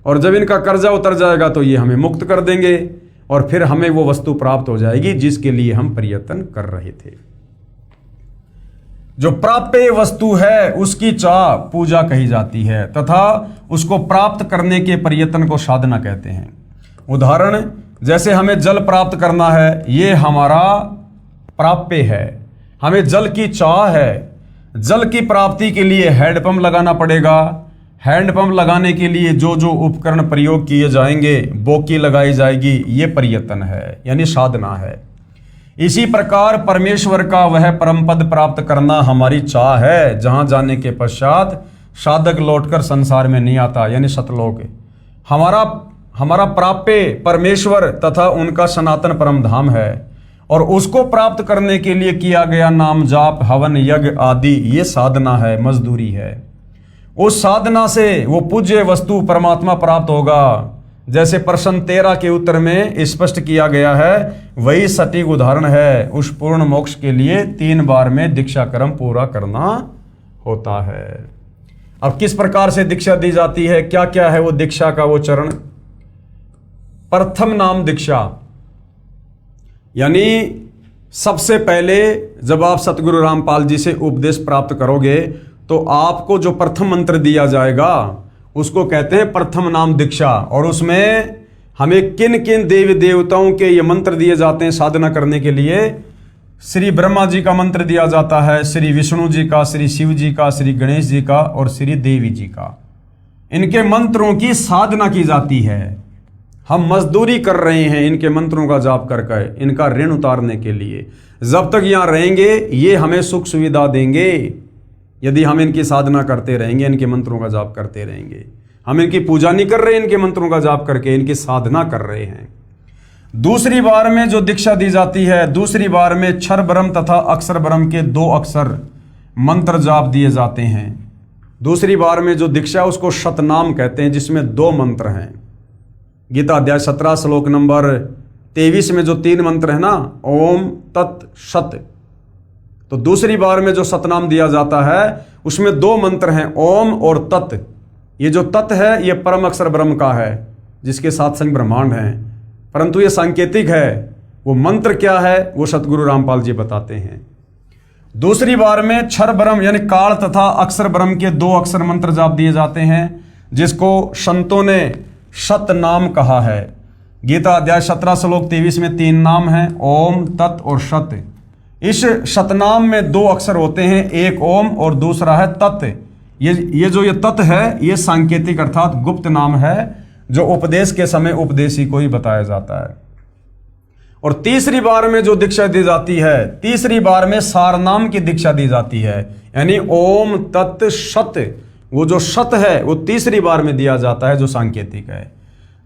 और जब इनका कर्जा उतर जाएगा तो ये हमें मुक्त कर देंगे, और फिर हमें वो वस्तु प्राप्त हो जाएगी जिसके लिए हम प्रयत्न कर रहे थे। जो प्राप्य वस्तु है उसकी चाह पूजा कही जाती है, तथा उसको प्राप्त करने के प्रयत्न को साधना कहते हैं। उदाहरण, जैसे हमें जल प्राप्त करना है, ये हमारा प्राप्य है, हमें जल की चाह है। जल की प्राप्ति के लिए हैंडपंप लगाना पड़ेगा। हैंडपंप लगाने के लिए जो जो उपकरण प्रयोग किए जाएंगे, बोकी लगाई जाएगी, ये प्रयत्न है, यानी साधना है। इसी प्रकार परमेश्वर का वह परम पद प्राप्त करना हमारी चाह है, जहां जाने के पश्चात साधक लौटकर संसार में नहीं आता, यानी सतलोक। हमारा प्राप्य परमेश्वर तथा उनका सनातन परम धाम है, और उसको प्राप्त करने के लिए किया गया नाम जाप, हवन, यज्ञ आदि ये साधना है, मजदूरी है। उस साधना से वो पूज्य वस्तु परमात्मा प्राप्त होगा। जैसे प्रश्न 13 के उत्तर में स्पष्ट किया गया है, वही सटीक उदाहरण है। उस पूर्ण मोक्ष के लिए 3 बार में दीक्षा क्रम पूरा करना होता है। अब किस प्रकार से दीक्षा दी जाती है, क्या क्या है वो दीक्षा का वो चरण। प्रथम नाम दीक्षा, यानी सबसे पहले जब आप सतगुरु रामपाल जी से उपदेश प्राप्त करोगे तो आपको जो प्रथम मंत्र दिया जाएगा उसको कहते हैं प्रथम नाम दीक्षा। और उसमें हमें किन किन देवी देवताओं के ये मंत्र दिए जाते हैं साधना करने के लिए। श्री ब्रह्मा जी का मंत्र दिया जाता है, श्री विष्णु जी का, श्री शिव जी का, श्री गणेश जी का और श्री देवी जी का। इनके मंत्रों की साधना की जाती है। हम मजदूरी कर रहे हैं इनके मंत्रों का जाप करके, इनका ऋण उतारने के लिए। जब तक यहाँ रहेंगे ये हमें सुख सुविधा देंगे, यदि हम इनकी साधना करते रहेंगे, इनके मंत्रों का जाप करते रहेंगे। हम इनकी पूजा नहीं कर रहे, इनके मंत्रों का जाप करके इनकी साधना कर रहे हैं। दूसरी बार में जो दीक्षा दी जाती है, दूसरी बार में क्षर ब्रह्म तथा अक्षर ब्रह्म के 2 अक्षर मंत्र जाप दिए जाते हैं। दूसरी बार में जो दीक्षा उसको शतनाम कहते हैं, जिसमें 2 मंत्र हैं। गीता अध्याय 17 श्लोक नंबर 23 में जो 3 मंत्र है ना, ओम तत् सत, तो दूसरी बार में जो सतनाम दिया जाता है उसमें 2 मंत्र हैं, ओम और तत्। ये जो तत् है ये परम अक्षर ब्रह्म का है, जिसके 7 संग ब्रह्मांड हैं, परंतु ये सांकेतिक है। वो मंत्र क्या है वो सतगुरु रामपाल जी बताते हैं। दूसरी बार में क्षर ब्रह्म यानी काल तथा अक्षर ब्रह्म के 2 अक्षर मंत्र जाप दिए जाते हैं, जिसको संतों ने सत नाम कहा है। गीता अध्याय 17 श्लोक 23 में 3 नाम हैं, ओम, तत् और सत। इस सतनाम में 2 अक्षर होते हैं, एक ओम और दूसरा है तत्। ये जो तत् है ये सांकेतिक अर्थात गुप्त नाम है, जो उपदेश के समय उपदेशी को ही बताया जाता है। और तीसरी बार में जो दीक्षा दी जाती है, तीसरी बार में सार नाम की दीक्षा दी जाती है, यानी ओम तत् सत। वो जो सत है वो तीसरी बार में दिया जाता है, जो सांकेतिक है।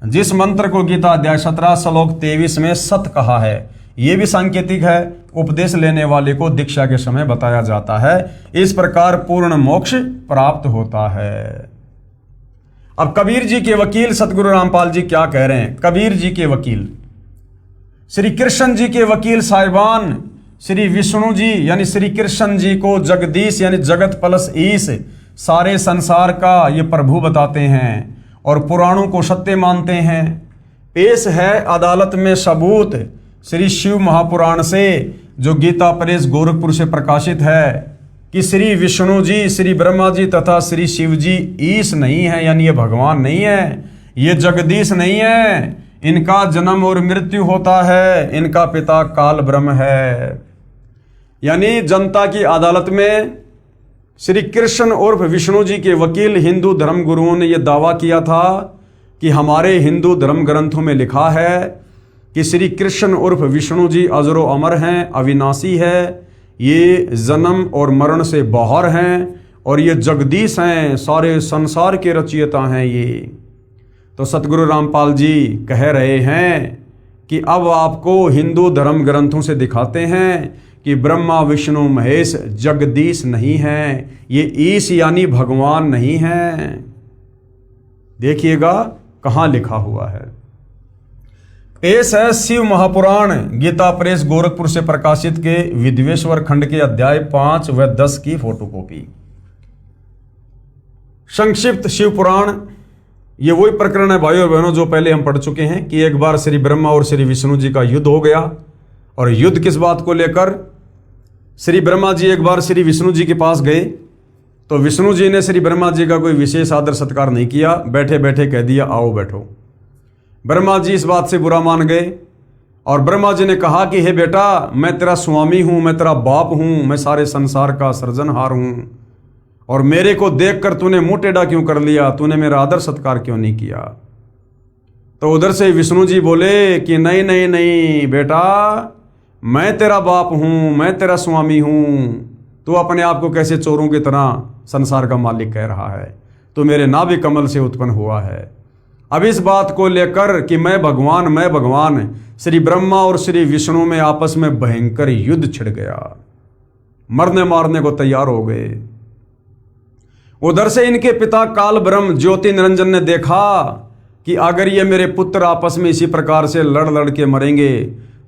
जिस मंत्र को गीता अध्याय 17 श्लोक 23 में सत कहा है, ये भी सांकेतिक है, उपदेश लेने वाले को दीक्षा के समय बताया जाता है। इस प्रकार पूर्ण मोक्ष प्राप्त होता है। अब कबीर जी के वकील सतगुरु रामपाल जी क्या कह रहे हैं? कबीर जी के वकील, श्री कृष्ण जी के वकील साहिबान श्री विष्णु जी यानी श्री कृष्ण जी को जगदीश यानी जगत प्लस ईश, सारे संसार का ये प्रभु बताते हैं और पुराणों को सत्य मानते हैं। पेश है अदालत में सबूत श्री शिव महापुराण से, जो गीता प्रेस गोरखपुर से प्रकाशित है, कि श्री विष्णु जी, श्री ब्रह्मा जी तथा श्री शिव जी ईश नहीं है, यानी ये भगवान नहीं है, ये जगदीश नहीं है। इनका जन्म और मृत्यु होता है, इनका पिता काल ब्रह्म है। यानी जनता की अदालत में श्री कृष्ण उर्फ विष्णु जी के वकील हिंदू धर्म गुरुओं ने यह दावा किया था कि हमारे हिंदू धर्म ग्रंथों में लिखा है कि श्री कृष्ण उर्फ विष्णु जी अजरो अमर हैं, अविनाशी है, ये जन्म और मरण से बाहर हैं और ये जगदीश हैं, सारे संसार के रचयिता हैं ये। तो सतगुरु रामपाल जी कह रहे हैं कि अब आपको हिंदू धर्म ग्रंथों से दिखाते हैं कि ब्रह्मा विष्णु महेश जगदीश नहीं है, ये ईश यानी भगवान नहीं है। देखिएगा कहाँ लिखा हुआ है। पेश है शिव महापुराण गीता प्रेस गोरखपुर से प्रकाशित के विद्वेश्वर खंड के अध्याय 5 व 10 की फोटोकॉपी। संक्षिप्त शिव पुराण, ये वही प्रकरण है भाइयों बहनों जो पहले हम पढ़ चुके हैं कि एक बार श्री ब्रह्मा और श्री विष्णु जी का युद्ध हो गया। और युद्ध किस बात को लेकर? श्री ब्रह्मा जी एक बार श्री विष्णु जी के पास गए तो विष्णु जी ने श्री ब्रह्मा जी का कोई विशेष आदर सत्कार नहीं किया, बैठे बैठे कह दिया आओ बैठो। ब्रह्मा जी इस बात से बुरा मान गए और ब्रह्मा जी ने कहा कि हे बेटा, मैं तेरा स्वामी हूं, मैं तेरा बाप हूं, मैं सारे संसार का सृजनहार हूं, और मेरे को देखकर तूने मुंह टेढ़ा क्यों कर लिया? तूने मेरा आदर सत्कार क्यों नहीं किया? तो उधर से विष्णु जी बोले कि नहीं नहीं नहीं बेटा, मैं तेरा बाप हूं, मैं तेरा स्वामी हूं, तू अपने आप को कैसे चोरों की तरह संसार का मालिक कह रहा है? तू मेरे नाभि कमल से उत्पन्न हुआ है। अब इस बात को लेकर कि मैं भगवान, श्री ब्रह्मा और श्री विष्णु में आपस में भयंकर युद्ध छिड़ गया, मरने मारने को तैयार हो गए। उधर से इनके पिता काल ब्रह्म ज्योति निरंजन ने देखा कि अगर ये मेरे पुत्र आपस में इसी प्रकार से लड़ लड़ के मरेंगे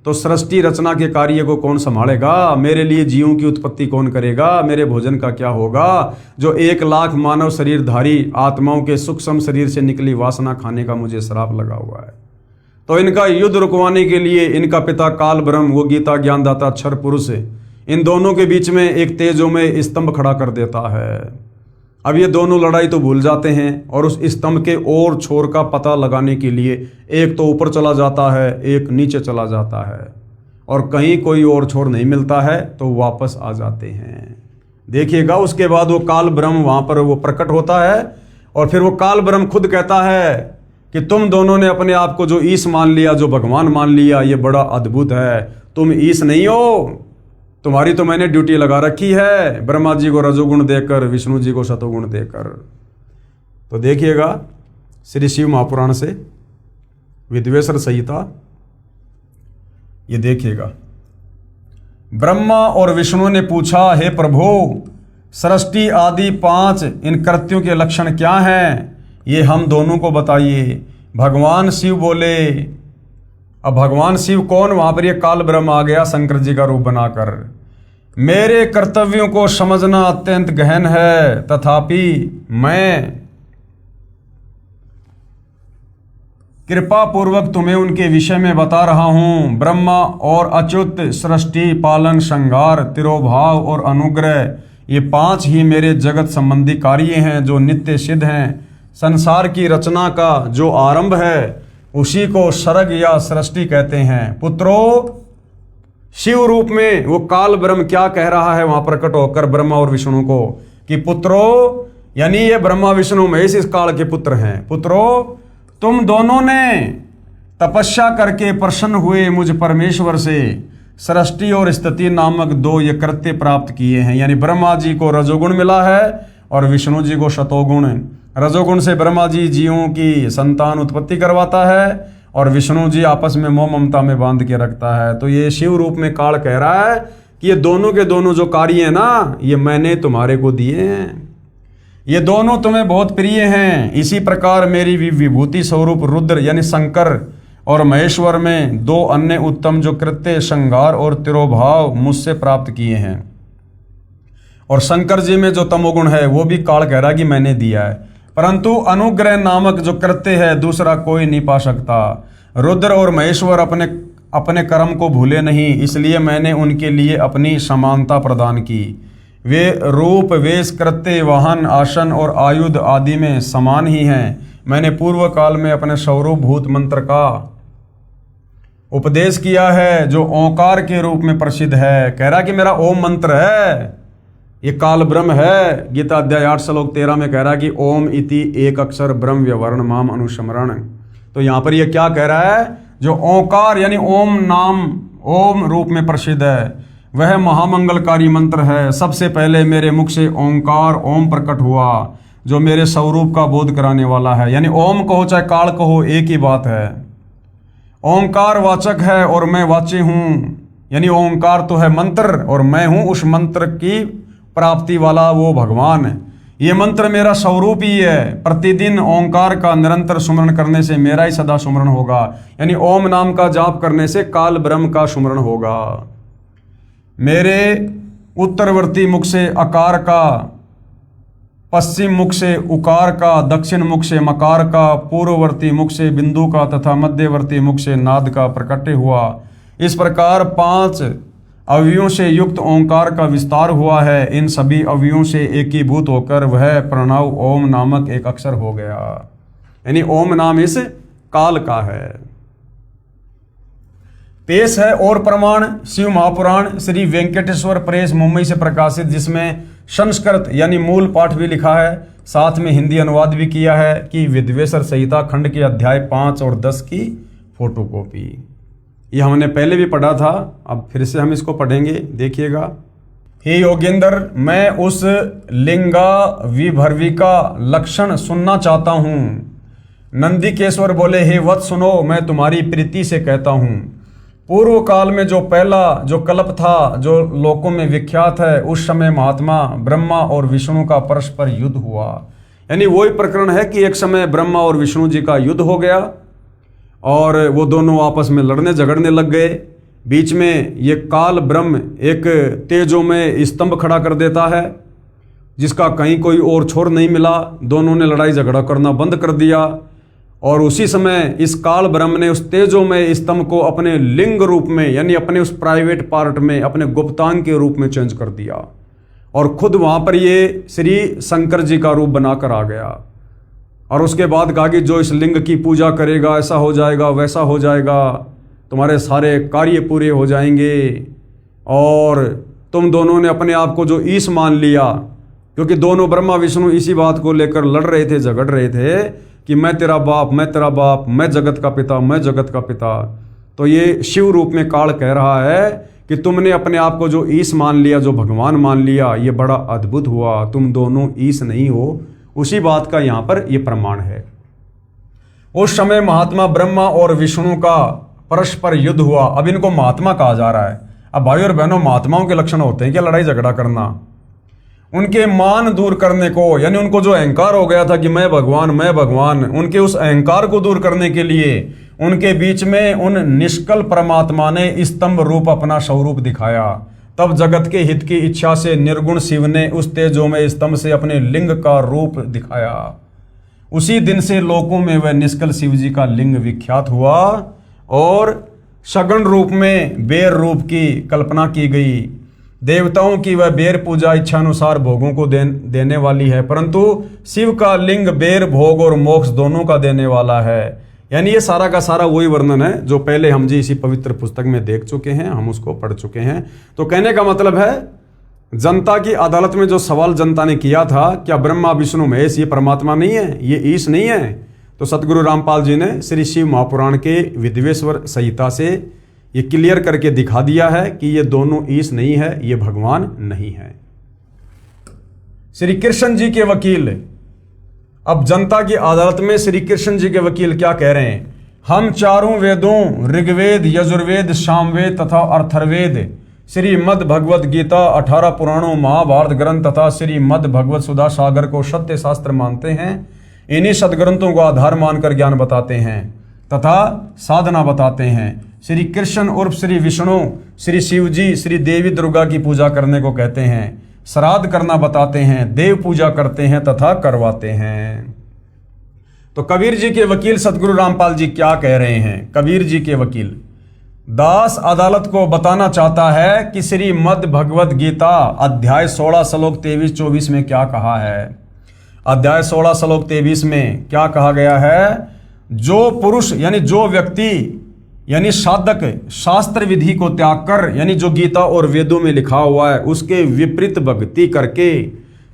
तो सृष्टि रचना के कार्य को कौन संभालेगा? मेरे लिए जीवों की उत्पत्ति कौन करेगा? मेरे भोजन का क्या होगा? जो 1 लाख मानव शरीरधारी आत्माओं के सूक्ष्म शरीर से निकली वासना खाने का मुझे श्राप लगा हुआ है। तो इनका युद्ध रुकवाने के लिए इनका पिता काल ब्रह्म, वो गीता ज्ञानदाता क्षर पुरुष, इन दोनों के बीच में एक तेजोमय स्तंभ खड़ा कर देता है। अब ये दोनों लड़ाई तो भूल जाते हैं और उस स्तंभ के और छोर का पता लगाने के लिए एक तो ऊपर चला जाता है, एक नीचे चला जाता है, और कहीं कोई और छोर नहीं मिलता है तो वापस आ जाते हैं। देखिएगा उसके बाद वो काल ब्रह्म वहाँ पर वो प्रकट होता है और फिर वो काल ब्रह्म खुद कहता है कि तुम दोनों ने अपने आप को जो ईश मान लिया, जो भगवान मान लिया, ये बड़ा अद्भुत है। तुम ईश नहीं हो, तुम्हारी तो मैंने ड्यूटी लगा रखी है, ब्रह्मा जी को रजोगुण देकर, विष्णु जी को सतोगुण देकर। तो देखिएगा श्री शिव महापुराण से विद्वेश्वर संहिता, ये देखिएगा। ब्रह्मा और विष्णु ने पूछा, हे प्रभु, सृष्टि आदि 5 इन कृत्यों के लक्षण क्या हैं? ये हम दोनों को बताइए। भगवान शिव बोले। अब भगवान शिव कौन? वहां पर ये काल ब्रह्म आ गया शंकर जी का रूप बनाकर। मेरे कर्तव्यों को समझना अत्यंत गहन है, तथापि मैं कृपा पूर्वक तुम्हें उनके विषय में बता रहा हूँ। ब्रह्मा और अच्युत, सृष्टि, पालन, संहार, तिरोभाव और अनुग्रह, ये 5 ही मेरे जगत संबंधी कार्य हैं जो नित्य सिद्ध हैं। संसार की रचना का जो आरंभ है उसी को सर्ग या सृष्टि कहते हैं। पुत्रो, शिव रूप में वो काल ब्रह्म क्या कह रहा है वहां प्रकट होकर ब्रह्मा और विष्णु को कि पुत्रो, यानी ये ब्रह्मा विष्णु महेश इस काल के पुत्र हैं। पुत्रो, तुम दोनों ने तपस्या करके प्रसन्न हुए मुझ परमेश्वर से सृष्टि और स्थिति नामक 2 ये कृत्य प्राप्त किए हैं। यानी ब्रह्मा जी को रजोगुण मिला है और विष्णु जी को शतोगुण। रजोगुण से ब्रह्मा जी जीवों की संतान उत्पत्ति करवाता है और विष्णु जी आपस में मोह ममता में बांध के रखता है। तो ये शिव रूप में काल कह रहा है कि ये दोनों के दोनों जो कार्य हैं ना, ये मैंने तुम्हारे को दिए हैं, ये दोनों तुम्हें बहुत प्रिय हैं। इसी प्रकार मेरी विभूति स्वरूप रुद्र यानी शंकर और महेश्वर में 2 अन्य उत्तम जो कृत्य, संहार और तिरोभाव मुझसे प्राप्त किए हैं। और शंकर जी में जो तमोगुण है वो भी काल कह रहा है कि मैंने दिया है, परंतु अनुग्रह नामक जो कृत्य है दूसरा कोई नहीं पा सकता। रुद्र और महेश्वर अपने कर्म को भूले नहीं, इसलिए मैंने उनके लिए अपनी समानता प्रदान की। वे रूप, वेश, कृत्य, वाहन, आसन और आयुध आदि में समान ही हैं। मैंने पूर्व काल में अपने स्वरूप भूत मंत्र का उपदेश किया है जो ओंकार के रूप में प्रसिद्ध है। कह रहा कि मेरा ओम मंत्र है, ये काल ब्रह्म है। गीता अध्याय 8 श्लोक 13 में कह रहा है कि ओम इति एक अक्षर ब्रह्म व्यवर्ण माम अनुस्मरण। तो यहाँ पर ये क्या कह रहा है, जो ओंकार यानी ओम नाम, ओम रूप में प्रसिद्ध है, वह महामंगलकारी मंत्र है। सबसे पहले मेरे मुख से ओंकार ओम प्रकट हुआ जो मेरे स्वरूप का बोध कराने वाला है। यानी ओम कहो चाहे काल कहो एक ही बात है। ओंकार वाचक है और मैं वाच्य हूँ, यानी ओंकार तो है मंत्र और मैं हूँ उस मंत्र की प्राप्ति वाला वो भगवान है। ये मंत्र मेरा स्वरूप ही है। प्रतिदिन ओंकार का निरंतर सुमरण करने से मेरा ही सदा सुमरण होगा। यानी ओम नाम का जाप करने से काल ब्रह्म का सुमरण होगा। मेरे उत्तरवर्ती मुख से अकार का, पश्चिम मुख से उकार का, दक्षिण मुख से मकार का, पूर्ववर्ती मुख से बिंदु का तथा मध्यवर्ती मुख से नाद का प्रकट हुआ। इस प्रकार 5 अवयवों से युक्त ओंकार का विस्तार हुआ है। इन सभी अवयवों से एकीभूत होकर वह प्रणव ओम नामक एक अक्षर हो गया। यानी ओम नाम इस काल का है। पेश है और प्रमाण शिव महापुराण श्री वेंकटेश्वर प्रेस मुंबई से प्रकाशित, जिसमें संस्कृत यानी मूल पाठ भी लिखा है, साथ में हिंदी अनुवाद भी किया है कि विद्वेश्वर संहिता खंड के अध्याय 5 और 10 की फोटोकॉपी। ये हमने पहले भी पढ़ा था, अब फिर से हम इसको पढ़ेंगे, देखिएगा। हे योगेंद्र, मैं उस लिंगा विभर्विका लक्षण सुनना चाहता हूँ। नंदिकेश्वर बोले, हे वत्स सुनो, मैं तुम्हारी प्रीति से कहता हूँ। पूर्व काल में जो पहला जो कल्प था, जो लोकों में विख्यात है, उस समय महात्मा ब्रह्मा और विष्णु का परस्पर युद्ध हुआ। यानी वही प्रकरण है कि एक समय ब्रह्मा और विष्णु जी का युद्ध हो गया और वो दोनों आपस में लड़ने झगड़ने लग गए। बीच में ये काल ब्रह्म एक तेजोमय स्तंभ खड़ा कर देता है, जिसका कहीं कोई और छोर नहीं मिला। दोनों ने लड़ाई झगड़ा करना बंद कर दिया और उसी समय इस काल ब्रह्म ने उस तेजोमय स्तंभ को अपने लिंग रूप में, यानी अपने उस प्राइवेट पार्ट में, अपने गुप्तांग के रूप में चेंज कर दिया और खुद वहां पर ये श्री शंकर जी का रूप बनाकर आ गया। और उसके बाद कहा कि जो इस लिंग की पूजा करेगा ऐसा हो जाएगा, वैसा हो जाएगा, तुम्हारे सारे कार्य पूरे हो जाएंगे। और तुम दोनों ने अपने आप को जो ईश मान लिया, क्योंकि दोनों ब्रह्मा विष्णु इसी बात को लेकर लड़ रहे थे, झगड़ रहे थे कि मैं तेरा बाप, मैं तेरा बाप, मैं जगत का पिता, मैं जगत का पिता। तो ये शिव रूप में काल कह रहा है कि तुमने अपने आप को जो ईश मान लिया, जो भगवान मान लिया, ये बड़ा अद्भुत हुआ। तुम दोनों ईश नहीं हो। उसी बात का यहाँ पर ये प्रमाण है। उस समय महात्मा ब्रह्मा और विष्णु का परस्पर युद्ध हुआ। अब इनको महात्मा कहा जा रहा है। अब भाई और बहनों, महात्माओं के लक्षण होते हैं क्या लड़ाई झगड़ा करना? उनके मान दूर करने को, यानी उनको जो अहंकार हो गया था कि मैं भगवान, मैं भगवान, उनके उस अहंकार को दूर करने के लिए उनके बीच में उन निष्कल परमात्मा ने स्तंभ रूप अपना स्वरूप दिखाया। तब जगत के हित की इच्छा से निर्गुण शिव ने उस तेजोमय स्तंभ से अपने लिंग का रूप दिखाया। उसी दिन से लोकों में वह निष्कल शिव जी का लिंग विख्यात हुआ और सगुण रूप में बेर रूप की कल्पना की गई। देवताओं की वह बेर पूजा इच्छानुसार भोगों को देने वाली है, परंतु शिव का लिंग बेर भोग और मोक्ष दोनों का देने वाला है। यानी ये सारा का सारा वही वर्णन है जो पहले हम जी इसी पवित्र पुस्तक में देख चुके हैं, हम उसको पढ़ चुके हैं। तो कहने का मतलब है, जनता की अदालत में जो सवाल जनता ने किया था, क्या ब्रह्मा विष्णु महेश ये परमात्मा नहीं है, ये ईश नहीं है, तो सतगुरु रामपाल जी ने श्री शिव महापुराण के विद्वेश्वर संहिता से ये क्लियर करके दिखा दिया है कि ये दोनों ईश नहीं है, ये भगवान नहीं है। श्री कृष्ण जी के वकील, अब जनता की अदालत में श्री कृष्ण जी के वकील क्या कह रहे हैं, हम चारों वेदों ऋग्वेद, यजुर्वेद, सामवेद तथा अर्थर्वेद, श्रीमद् भगवत गीता, 18 पुराणों, महाभारत ग्रंथ तथा श्रीमद् भगवत सुधा सागर को सत्य शास्त्र मानते हैं। इन्हीं सदग्रंथों को आधार मानकर ज्ञान बताते हैं तथा साधना बताते हैं। श्री कृष्ण उर्फ श्री विष्णु, श्री शिव जी, श्री देवी दुर्गा की पूजा करने को कहते हैं, श्राद्ध करना बताते हैं, देव पूजा करते हैं तथा करवाते हैं। तो कबीर जी के वकील सतगुरु रामपाल जी क्या कह रहे हैं? कबीर जी के वकील दास अदालत को बताना चाहता है कि श्रीमद् भगवत गीता अध्याय 16 श्लोक 23-24 में क्या कहा है। अध्याय 16 श्लोक 23 में क्या कहा गया है? जो पुरुष यानी जो व्यक्ति यानी साधक शास्त्र विधि को त्याग कर, यानी जो गीता और वेदों में लिखा हुआ है उसके विपरीत भक्ति करके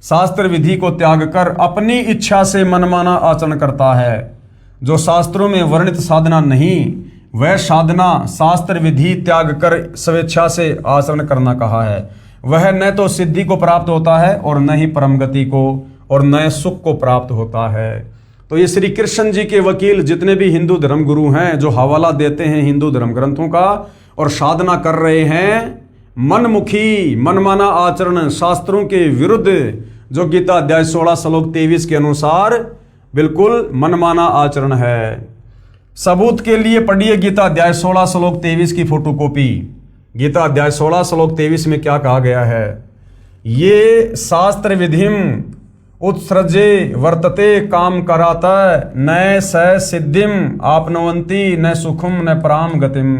शास्त्र विधि को त्याग कर अपनी इच्छा से मनमाना आचरण करता है, जो शास्त्रों में वर्णित साधना नहीं, वह साधना शास्त्र विधि त्याग कर स्वेच्छा से आचरण करना कहा है, वह न तो सिद्धि को प्राप्त होता है और न ही परम गति को और न सुख को प्राप्त होता है। तो ये श्री कृष्ण जी के वकील जितने भी हिंदू धर्म गुरु हैं जो हवाला देते हैं हिंदू धर्म ग्रंथों का और साधना कर रहे हैं मनमुखी मनमाना आचरण शास्त्रों के विरुद्ध, जो गीता अध्याय 16 श्लोक 23 के अनुसार बिल्कुल मनमाना आचरण है। सबूत के लिए पढ़िए गीता अध्याय 16 श्लोक 23 की फोटोकॉपी। गीता अध्याय 16 श्लोक 23 में क्या कहा गया है? ये शास्त्र विधिम उत्सृजे वर्तते काम कराता न स सिद्धिम आपनवंती न सुखम न पराम गतिम।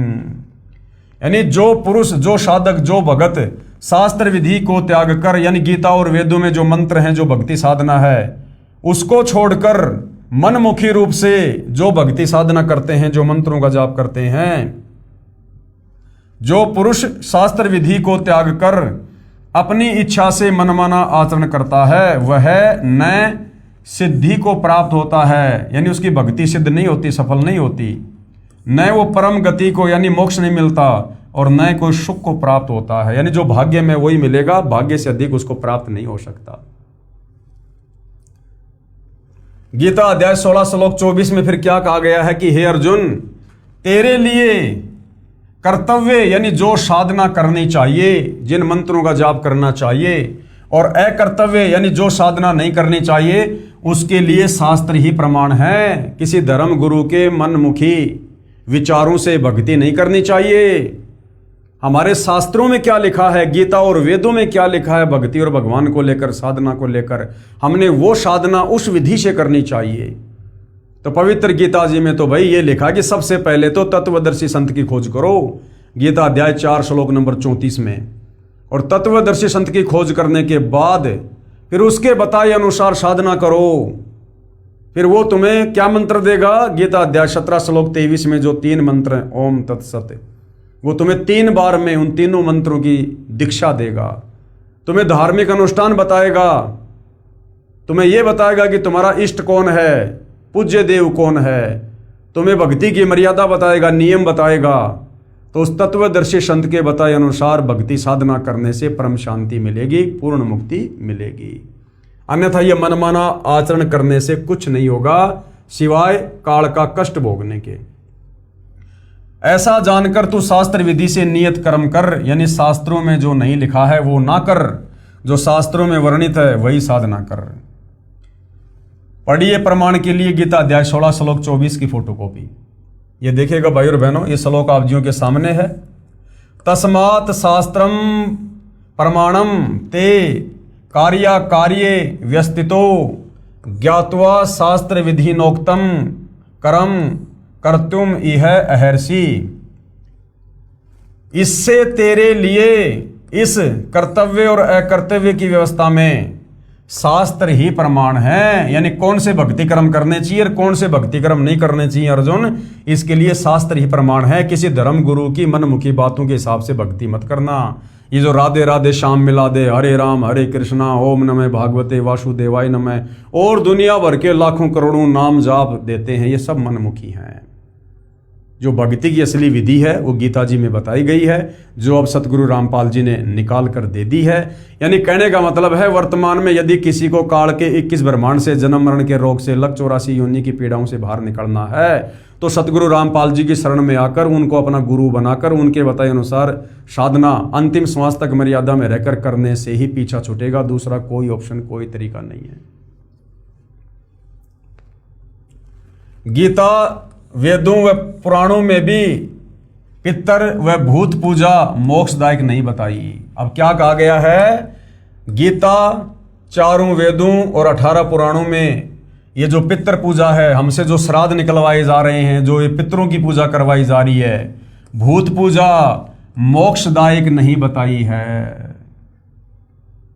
यानी जो पुरुष, जो साधक, जो भगत शास्त्र विधि को त्याग कर, यानी गीता और वेदों में जो मंत्र हैं, जो भक्ति साधना है, उसको छोड़कर मनमुखी रूप से जो भक्ति साधना करते हैं, जो मंत्रों का जाप करते हैं, जो पुरुष शास्त्र विधि को त्याग कर अपनी इच्छा से मनमाना आचरण करता है, वह न सिद्धि को प्राप्त होता है, यानी उसकी भक्ति सिद्ध नहीं होती, सफल नहीं होती, न वो परम गति को यानी मोक्ष नहीं मिलता और न कोई सुख को प्राप्त होता है, यानी जो भाग्य में वही मिलेगा, भाग्य से अधिक उसको प्राप्त नहीं हो सकता। गीता अध्याय 16 श्लोक 24 में फिर क्या कहा गया है कि हे अर्जुन, तेरे लिए कर्तव्य यानी जो साधना करनी चाहिए, जिन मंत्रों का जाप करना चाहिए, और अकर्तव्य यानी जो साधना नहीं करनी चाहिए, उसके लिए शास्त्र ही प्रमाण है। किसी धर्म गुरु के मनमुखी विचारों से भक्ति नहीं करनी चाहिए। हमारे शास्त्रों में क्या लिखा है, गीता और वेदों में क्या लिखा है भक्ति और भगवान को लेकर, साधना को लेकर, हमने वो साधना उस विधि से करनी चाहिए। तो पवित्र गीता जी में तो भाई ये लिखा कि सबसे पहले तो तत्वदर्शी संत की खोज करो, गीता अध्याय 4 श्लोक नंबर 34 में। और तत्वदर्शी संत की खोज करने के बाद फिर उसके बताए अनुसार साधना करो। फिर वो तुम्हें क्या मंत्र देगा? गीता अध्याय 17 श्लोक 23 में जो 3 मंत्र हैं, ओम तत्सत, वो तुम्हें 3 बार में उन तीनों मंत्रों की दीक्षा देगा। तुम्हें धार्मिक अनुष्ठान बताएगा, तुम्हें यह बताएगा कि तुम्हारा इष्ट कौन है, पूज्य देव कौन है, तुम्हें भक्ति की मर्यादा बताएगा, नियम बताएगा। तो उस तत्वदर्शी संत के बताए अनुसार भक्ति साधना करने से परम शांति मिलेगी, पूर्ण मुक्ति मिलेगी। अन्यथा यह मनमाना आचरण करने से कुछ नहीं होगा सिवाय काल का कष्ट भोगने के। ऐसा जानकर तू शास्त्र विधि से नियत कर्म कर, यानी शास्त्रों में जो नहीं लिखा है वो ना कर, जो शास्त्रों में वर्णित है वही साधना कर। पढ़िए प्रमाण के लिए गीता अध्याय 16 श्लोक 24 की फोटोकॉपी। ये देखिएगा भाई और बहनों, ये श्लोक आप जियों के सामने है। तस्मात् शास्त्रम प्रमाणम ते कार्य व्यस्तितो ज्ञात्वा शास्त्र विधि नोक्तम कर्म कर्तुम इह अहर्षि। इससे तेरे लिए इस कर्तव्य और अकर्तव्य की व्यवस्था में शास्त्र ही प्रमाण है। यानी कौन से भक्ति कर्म करने चाहिए और कौन से भक्ति कर्म नहीं करने चाहिए अर्जुन, इसके लिए शास्त्र ही प्रमाण है। किसी धर्म गुरु की मनमुखी बातों के हिसाब से भक्ति मत करना। ये जो राधे राधे श्याम मिला दे, हरे राम हरे कृष्णा, ओम नमः भागवते वासुदेवाय नमः और दुनिया भर के लाखों करोड़ों नाम जाप देते हैं, ये सब मनमुखी हैं। जो भक्ति की असली विधि है वो गीता जी में बताई गई है, जो अब सतगुरु रामपाल जी ने निकाल कर दे दी है। यानी कहने का मतलब है, वर्तमान में यदि किसी को काल के 21 ब्रह्मांड से, जन्म मरण के रोग से, लक 84 योनि की पीड़ाओं से बाहर निकलना है तो सतगुरु रामपाल जी की शरण में आकर उनको अपना गुरु बनाकर उनके बताए अनुसार साधना अंतिम श्वास तक मर्यादा में रहकर करने से ही पीछा छूटेगा। दूसरा कोई ऑप्शन, कोई तरीका नहीं है। गीता वेदों व पुराणों में भी पितर व भूत पूजा मोक्षदायक नहीं बताई। अब क्या कहा गया है, गीता, चारों वेदों और 18 पुराणों में ये जो पितर पूजा है, हमसे जो श्राद्ध निकलवाए जा रहे हैं, जो ये पितरों की पूजा करवाई जा रही है, भूत पूजा मोक्षदायक नहीं बताई है।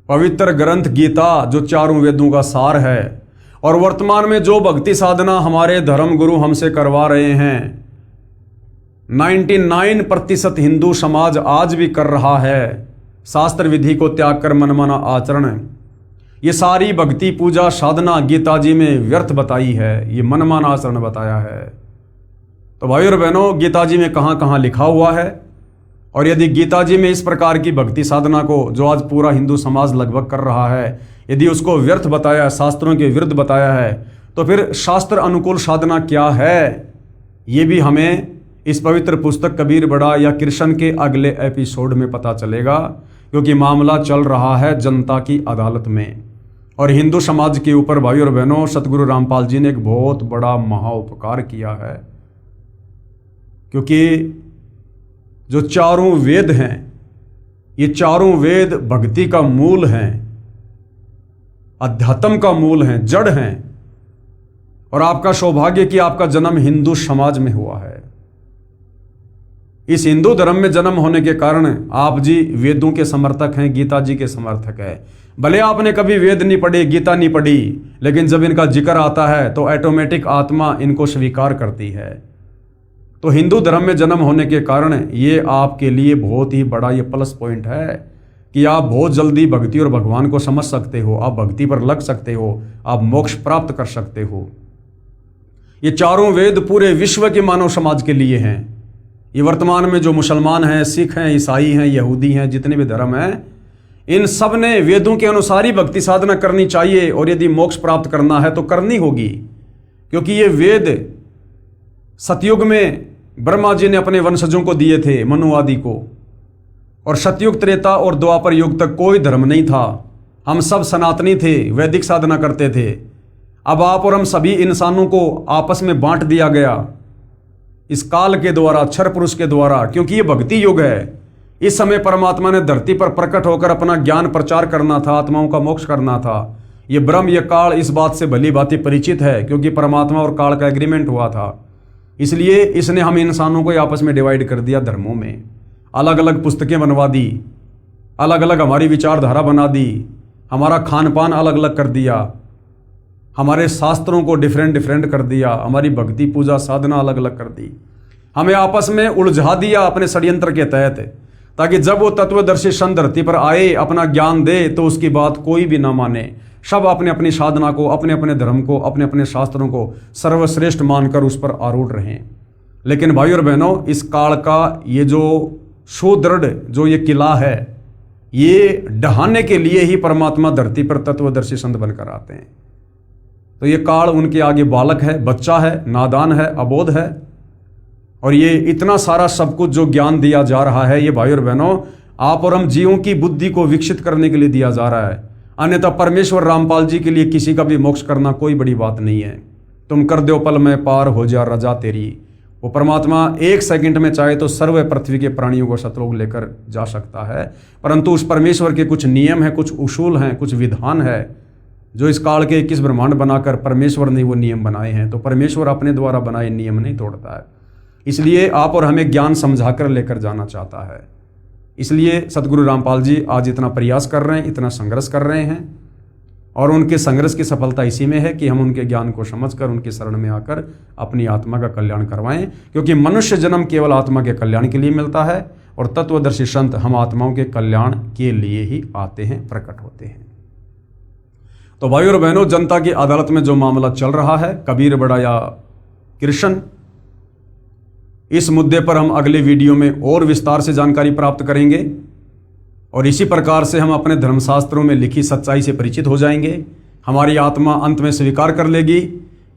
पवित्र ग्रंथ गीता जो चारों वेदों का सार है और वर्तमान में जो भक्ति साधना हमारे धर्म गुरु हमसे करवा रहे हैं, 99% हिंदू समाज आज भी कर रहा है। शास्त्र विधि को त्याग कर मनमाना आचरण, ये सारी भक्ति पूजा साधना गीता जी में व्यर्थ बताई है, ये मनमाना आचरण बताया है। तो भाई और बहनों, गीता जी में कहाँ कहाँ लिखा हुआ है, और यदि गीता जी में इस प्रकार की भक्ति साधना को जो आज पूरा हिंदू समाज लगभग कर रहा है, यदि उसको व्यर्थ बताया, शास्त्रों के विरुद्ध बताया है, तो फिर शास्त्र अनुकूल साधना क्या है, ये भी हमें इस पवित्र पुस्तक कबीर बड़ा या कृष्ण के अगले एपिसोड में पता चलेगा, क्योंकि मामला चल रहा है जनता की अदालत में। और हिंदू समाज के ऊपर भाई और बहनों, सतगुरु रामपाल जी ने एक बहुत बड़ा महाउपकार किया है, क्योंकि जो चारों वेद हैं, ये चारों वेद भक्ति का मूल हैं, अध्यात्म का मूल हैं, जड़ हैं। और आपका सौभाग्य कि आपका जन्म हिंदू समाज में हुआ है। इस हिंदू धर्म में जन्म होने के कारण आप जी वेदों के समर्थक हैं, गीता जी के समर्थक हैं। भले आपने कभी वेद नहीं पढ़े, गीता नहीं पढ़ी, लेकिन जब इनका जिक्र आता है तो ऑटोमेटिक आत्मा इनको स्वीकार करती है। तो हिंदू धर्म में जन्म होने के कारण ये आपके लिए बहुत ही बड़ा ये प्लस पॉइंट है कि आप बहुत जल्दी भक्ति और भगवान को समझ सकते हो, आप भक्ति पर लग सकते हो, आप मोक्ष प्राप्त कर सकते हो। ये चारों वेद पूरे विश्व के मानव समाज के लिए हैं। ये वर्तमान में जो मुसलमान हैं, सिख हैं, ईसाई हैं, यहूदी हैं, जितने भी धर्म हैं, इन सब ने वेदों के अनुसार ही भक्ति साधना करनी चाहिए। और यदि मोक्ष प्राप्त करना है तो करनी होगी, क्योंकि ये वेद सतयुग में ब्रह्मा जी ने अपने वंशजों को दिए थे, मनु आदि को। और सतयुग, त्रेता और द्वापर युग तक कोई धर्म नहीं था, हम सब सनातनी थे, वैदिक साधना करते थे। अब आप और हम सभी इंसानों को आपस में बांट दिया गया इस काल के द्वारा, क्षर पुरुष के द्वारा, क्योंकि ये भक्ति युग है। इस समय परमात्मा ने धरती पर प्रकट होकर अपना ज्ञान प्रचार करना था, आत्माओं का मोक्ष करना था। ये ब्रह्म, ये काल इस बात से भली भांति परिचित है, क्योंकि परमात्मा और काल का एग्रीमेंट हुआ था। इसलिए इसने हम इंसानों को आपस में डिवाइड कर दिया, धर्मों में अलग अलग पुस्तकें बनवा दी, अलग अलग हमारी विचारधारा बना दी, हमारा खान पान अलग अलग कर दिया, हमारे शास्त्रों को डिफरेंट कर दिया, हमारी भक्ति पूजा साधना अलग अलग कर दी, हमें आपस में उलझा दिया अपने षड्यंत्र के तहत, ताकि जब वो तत्वदर्शी सन धरती पर आए, अपना ज्ञान दे, तो उसकी बात कोई भी ना माने। सब अपने अपनी साधना को, अपने अपने धर्म को, अपने अपने शास्त्रों को सर्वश्रेष्ठ मानकर उस पर आरूढ़ रहें। लेकिन भाई और बहनों, इस काल का ये जो सुदृढ़ जो ये किला है, ये ढहाने के लिए ही परमात्मा धरती पर तत्वदर्शी संत बनकर आते हैं। तो ये काल उनके आगे बालक है, बच्चा है, नादान है, अबोध है। और ये इतना सारा सब कुछ जो ज्ञान दिया जा रहा है, ये भाई और बहनों आप और हम जीवों की बुद्धि को विकसित करने के लिए दिया जा रहा है। अन्यथा परमेश्वर रामपाल जी के लिए किसी का भी मोक्ष करना कोई बड़ी बात नहीं है। तुम कर दो पल में पार हो जा रजा तेरी। वो परमात्मा 1 सेकंड में चाहे तो सर्व पृथ्वी के प्राणियों को सतलोक लेकर जा सकता है, परंतु उस परमेश्वर के कुछ नियम हैं, कुछ उसूल हैं, कुछ विधान है, जो इस काल के 21 ब्रह्मांड बनाकर परमेश्वर ने वो नियम बनाए हैं, तो परमेश्वर अपने द्वारा बनाए नियम नहीं तोड़ता है। इसलिए आप और हमें ज्ञान समझाकर लेकर जाना चाहता है। इसलिए सतगुरु रामपाल जी आज इतना प्रयास कर रहे हैं, इतना संघर्ष कर रहे हैं, और उनके संघर्ष की सफलता इसी में है कि हम उनके ज्ञान को समझकर उनकी शरण में आकर अपनी आत्मा का कल्याण करवाएं, क्योंकि मनुष्य जन्म केवल आत्मा के कल्याण के लिए मिलता है, और तत्वदर्शी संत हम आत्माओं के कल्याण के लिए ही आते हैं, प्रकट होते हैं। तो भाई और बहनों, जनता की अदालत में जो मामला चल रहा है, कबीर बड़ा या कृष्ण, इस मुद्दे पर हम अगले वीडियो में और विस्तार से जानकारी प्राप्त करेंगे, और इसी प्रकार से हम अपने धर्मशास्त्रों में लिखी सच्चाई से परिचित हो जाएंगे। हमारी आत्मा अंत में स्वीकार कर लेगी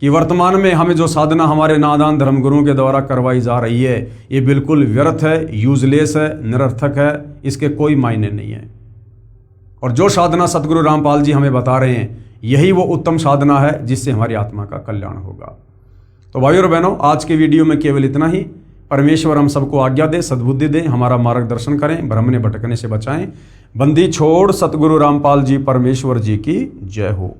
कि वर्तमान में हमें जो साधना हमारे नादान धर्मगुरुओं के द्वारा करवाई जा रही है, ये बिल्कुल व्यर्थ है, यूजलेस है, निरर्थक है, इसके कोई मायने नहीं है। और जो साधना सतगुरु रामपाल जी हमें बता रहे हैं, यही वो उत्तम साधना है जिससे हमारी आत्मा का कल्याण होगा। तो भाइयों और बहनों, आज के वीडियो में केवल इतना ही। परमेश्वर हम सबको आज्ञा दे, सद्बुद्धि दे, हमारा मार्गदर्शन करें, भ्रम ने भटकने से बचाएं। बंदी छोड़ सतगुरु रामपाल जी परमेश्वर जी की जय हो।